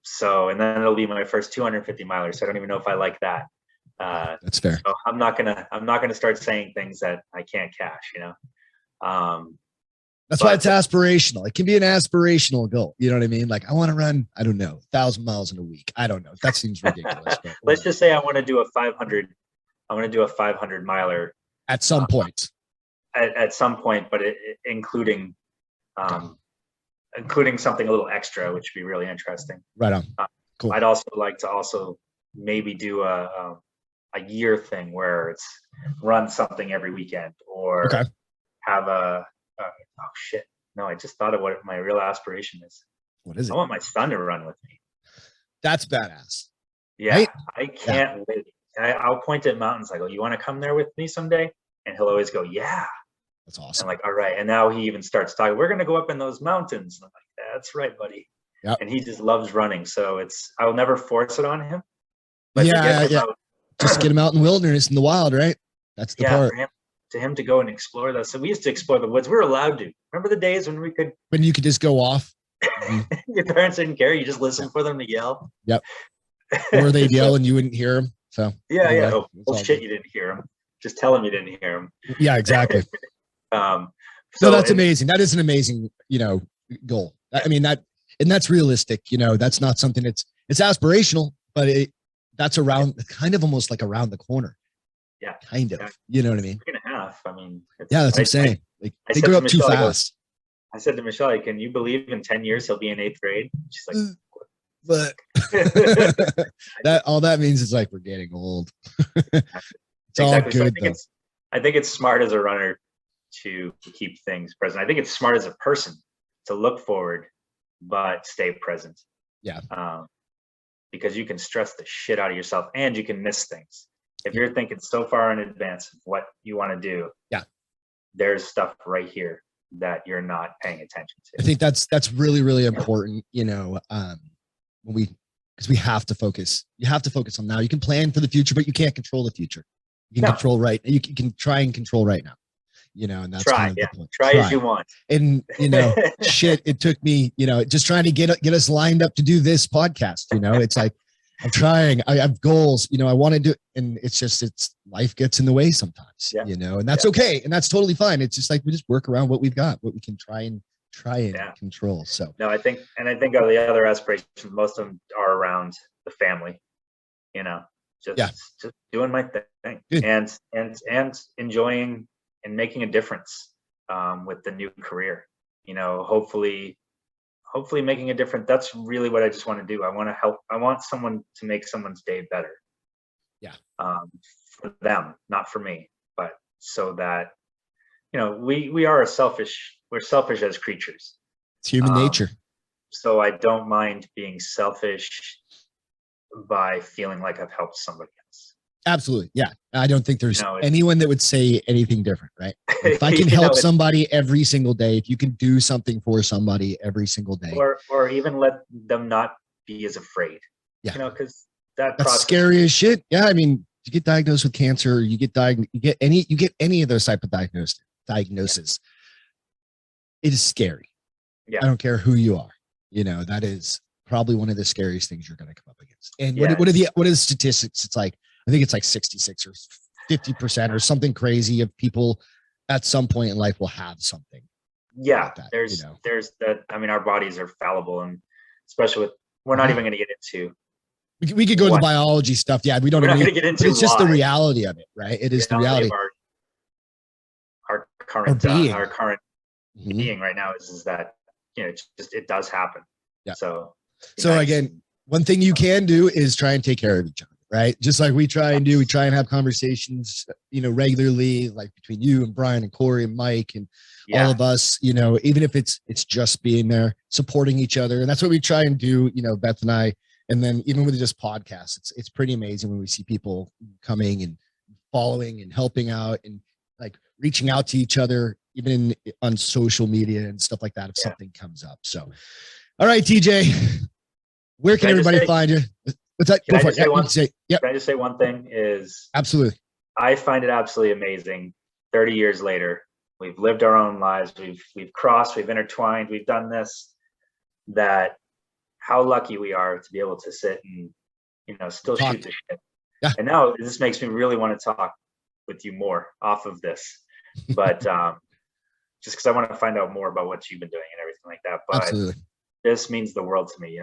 So, and then it'll be my first 250 miler. So I don't even know if I like that. That's fair. So I'm not gonna start saying things that I can't cash. You know. That's why it's aspirational. It can be an aspirational goal. You know what I mean? Like, I want to run, I don't know, 1,000 miles in a week. I don't know. That seems ridiculous. But let's just say I want to do a 500. I want to do a 500 miler at some point. At some point, but including something a little extra, which would be really interesting. Right on. Cool. I'd also like to maybe do a year thing where it's run something every weekend, or have oh shit. No, I just thought of what my real aspiration is. What is it? I want my son to run with me. That's badass. Yeah, right? I can't wait. I'll point at mountains. I go, you want to come there with me someday? And he'll always go, yeah. That's And awesome. I'm like, all right. And now he even starts talking, we're going to go up in those mountains. And I'm like, that's right, buddy. Yep. And he just loves running. So I will never force it on him. But Yeah, yeah. Out, just get him out in the wilderness, in the wild, right? That's the part. For him to go and explore that. So we used to explore the woods. We were allowed to. Remember the days when you could just go off. Your parents didn't care. You just listened for them to yell. Yep. Or they'd yell and you wouldn't hear them. So yeah. Oh shit, you didn't hear them. Just tell them you didn't hear them. Yeah, exactly. So that's amazing. That is an amazing, goal. I mean, that's realistic. That's not something it's aspirational, but that's kind of almost like around the corner. Yeah. Kind of. You know what I mean? 3.5. I mean, yeah, that's what I'm saying. Like, they grow up too fast. I said to Michelle, can you believe in 10 years he'll be in 8th grade? She's like, but all that means is like we're getting old. It's exactly. all good. So I think it's smart as a runner to keep things present. I think it's smart as a person to look forward, but stay present. Yeah. Because you can stress the shit out of yourself and you can miss things. If you're thinking so far in advance of what you want to do, there's stuff right here that you're not paying attention to. I think that's really, really important, because we have to focus. You have to focus on now. You can plan for the future, but you can't control the future. You can control you can try and control right now, and that's kind of the point. Try as you want. And, shit, it took me, just trying to get us lined up to do this podcast. It's like, I'm trying, I have goals, I want to do, and it's life gets in the way sometimes, and that's okay. And that's totally fine. It's just like, we just work around what we've got, what we can try and control. So no, I think of the other aspirations, most of them are around the family, just doing my thing. Good. and enjoying and making a difference with the new career, hopefully making a difference. That's really what I just want to do. I want to help. I want someone to make someone's day better. Yeah. For them, not for me, but so that, we're selfish as creatures. It's human nature. So I don't mind being selfish by feeling like I've helped somebody else. Absolutely. Yeah. I don't think there's anyone that would say anything different, right? If I can help somebody every single day, if you can do something for somebody every single day. Or even let them not be as afraid. Yeah. Because that's scary as shit. Yeah. I mean, you get diagnosed with cancer, you get any of those type of diagnoses. It is scary. Yeah. I don't care who you are. That is probably one of the scariest things you're going to come up against. And what are the statistics? It's like, I think it's like 66 or 50% or something crazy of people at some point in life will have something. Yeah. Like that, there's that. I mean, our bodies are fallible, and especially we're not even going to get into. We could go into biology stuff. Yeah. We're not going to get into it's just the reality of it, right? It is the reality of our current being right now is that, it does happen. Yeah. So again, one thing you can do is try and take care of each other, right? Just like we try and do, we try and have conversations, regularly, like between you and Brian and Corey and Mike and all of us, even if it's just being there, supporting each other. And that's what we try and do, Beth and I. And then even with just podcasts, it's pretty amazing when we see people coming and following and helping out and like reaching out to each other, even on social media and stuff like that, if something comes up. So, all right, TJ, where can everybody find you? What's that? Go for it. Can I just say one thing is absolutely. I find it absolutely amazing. 30 years later, we've lived our own lives. We've crossed, we've intertwined, we've done this, that how lucky we are to be able to sit and, still shoot the shit. Yeah. And now this makes me really want to talk with you more off of this, but just because I want to find out more about what you've been doing and everything like that. But absolutely. This means the world to me.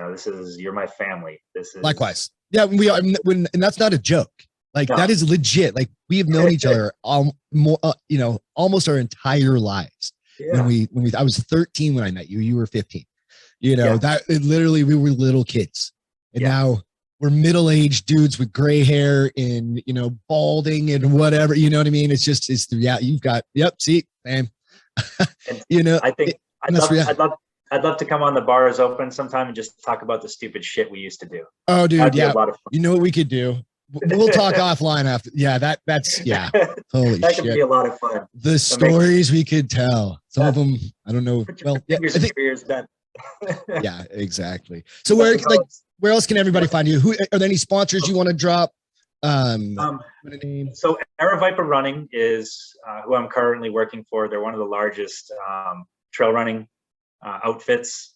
You're my family. This is likewise. Yeah. We are, and that's not a joke. Like that is legit. Like we have known each other almost our entire lives. Yeah. When I was 13 when I met you, you were 15. That literally we were little kids, and now we're middle-aged dudes with gray hair and balding and whatever. You know what I mean? It's you've got see, man. I think I'd love to come on the Bars Open sometime and just talk about the stupid shit we used to do. Oh, dude, yeah. You know what we could do? We'll talk offline after. Yeah, that's holy That shit. could be a lot of fun. The stories we could tell. Some of them, I don't know. Put your Well, yeah, fingers I in think, your ears, Ben. yeah, exactly. So where else can everybody find you? Who are there any sponsors you want to drop? What a name. So Viper Running is who I'm currently working for. They're one of the largest trail running outfits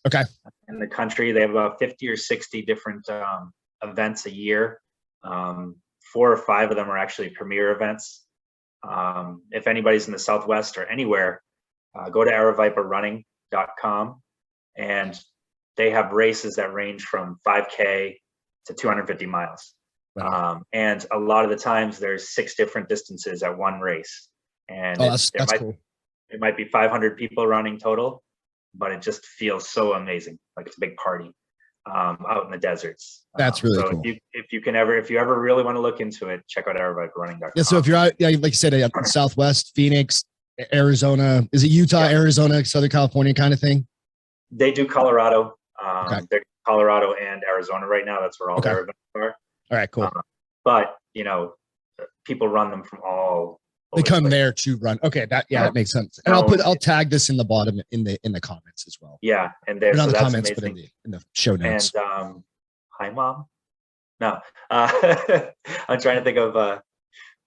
in the country. They have about 50 or 60 different events a year. 4 or 5 of them are actually premier events. If anybody's in the Southwest or anywhere, go to araviperrunning.com, and they have races that range from 5K to 250 miles. Wow. And a lot of the times there's 6 different distances at one race. And that's cool. It might be 500 people running total, but it just feels so amazing. Like it's a big party out in the deserts. That's really cool. If you ever really want to look into it, check out araviperrunning.com. Yeah. So if you're out, like you said, Southwest, Phoenix, Arizona, is it Utah, Arizona, Southern California kind of thing? They do Colorado. They're Colorado and Arizona right now. That's where all their events are. All right, cool. But people run them from all. They come there to run. Okay, that makes sense. And I'll tag this in the bottom in the comments as well. Yeah, and there's not the comments, but in the show notes. And hi, Mom. No, I'm trying to think of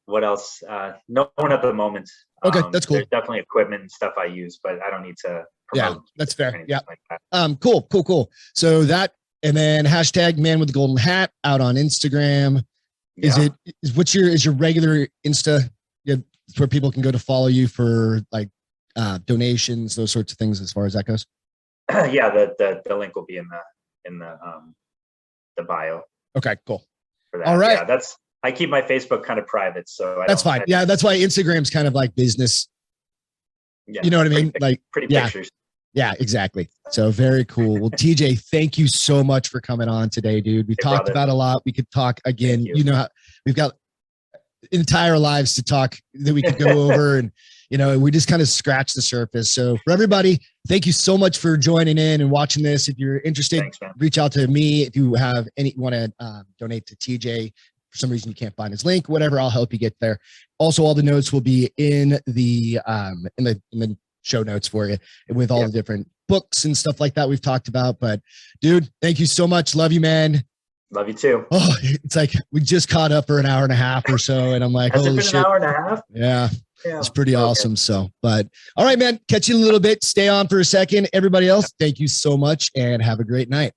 what else. No one at the moment. Okay, that's cool. There's definitely equipment and stuff I use, but I don't need to promote. Yeah, that's fair. Yeah. Like that. Cool. So that, and then hashtag man with the golden hat out on Instagram. Yeah. Is your regular Insta where people can go to follow you for like donations, those sorts of things as far as that goes? Yeah, the link will be in the bio. Okay, cool. For that. All right. Yeah, I keep my Facebook kind of private, so that's fine. Yeah, that's why Instagram's kind of like business. Yeah, you know what I mean? Like pretty pictures. Yeah, exactly. So very cool. Well, TJ, thank you so much for coming on today, dude. We talked about a lot. We could talk again. You know how we've got entire lives to talk that we could go over, and we just kind of scratched the surface. So for everybody, thank you so much for joining in and watching this. If you're interested, reach out to me. If you have want to donate to TJ for some reason you can't find his link, whatever, I'll help you get there. Also, all the notes will be in the show notes for you with all the different books and stuff like that we've talked about. But dude, thank you so much. Love you, man. Love you too. Oh, it's like we just caught up for an hour and a half or so, and I'm like, has holy it been shit. An hour and a half? Yeah. It's pretty awesome. So, but all right, man, catch you in a little bit. Stay on for a second. Everybody else, thank you so much and have a great night.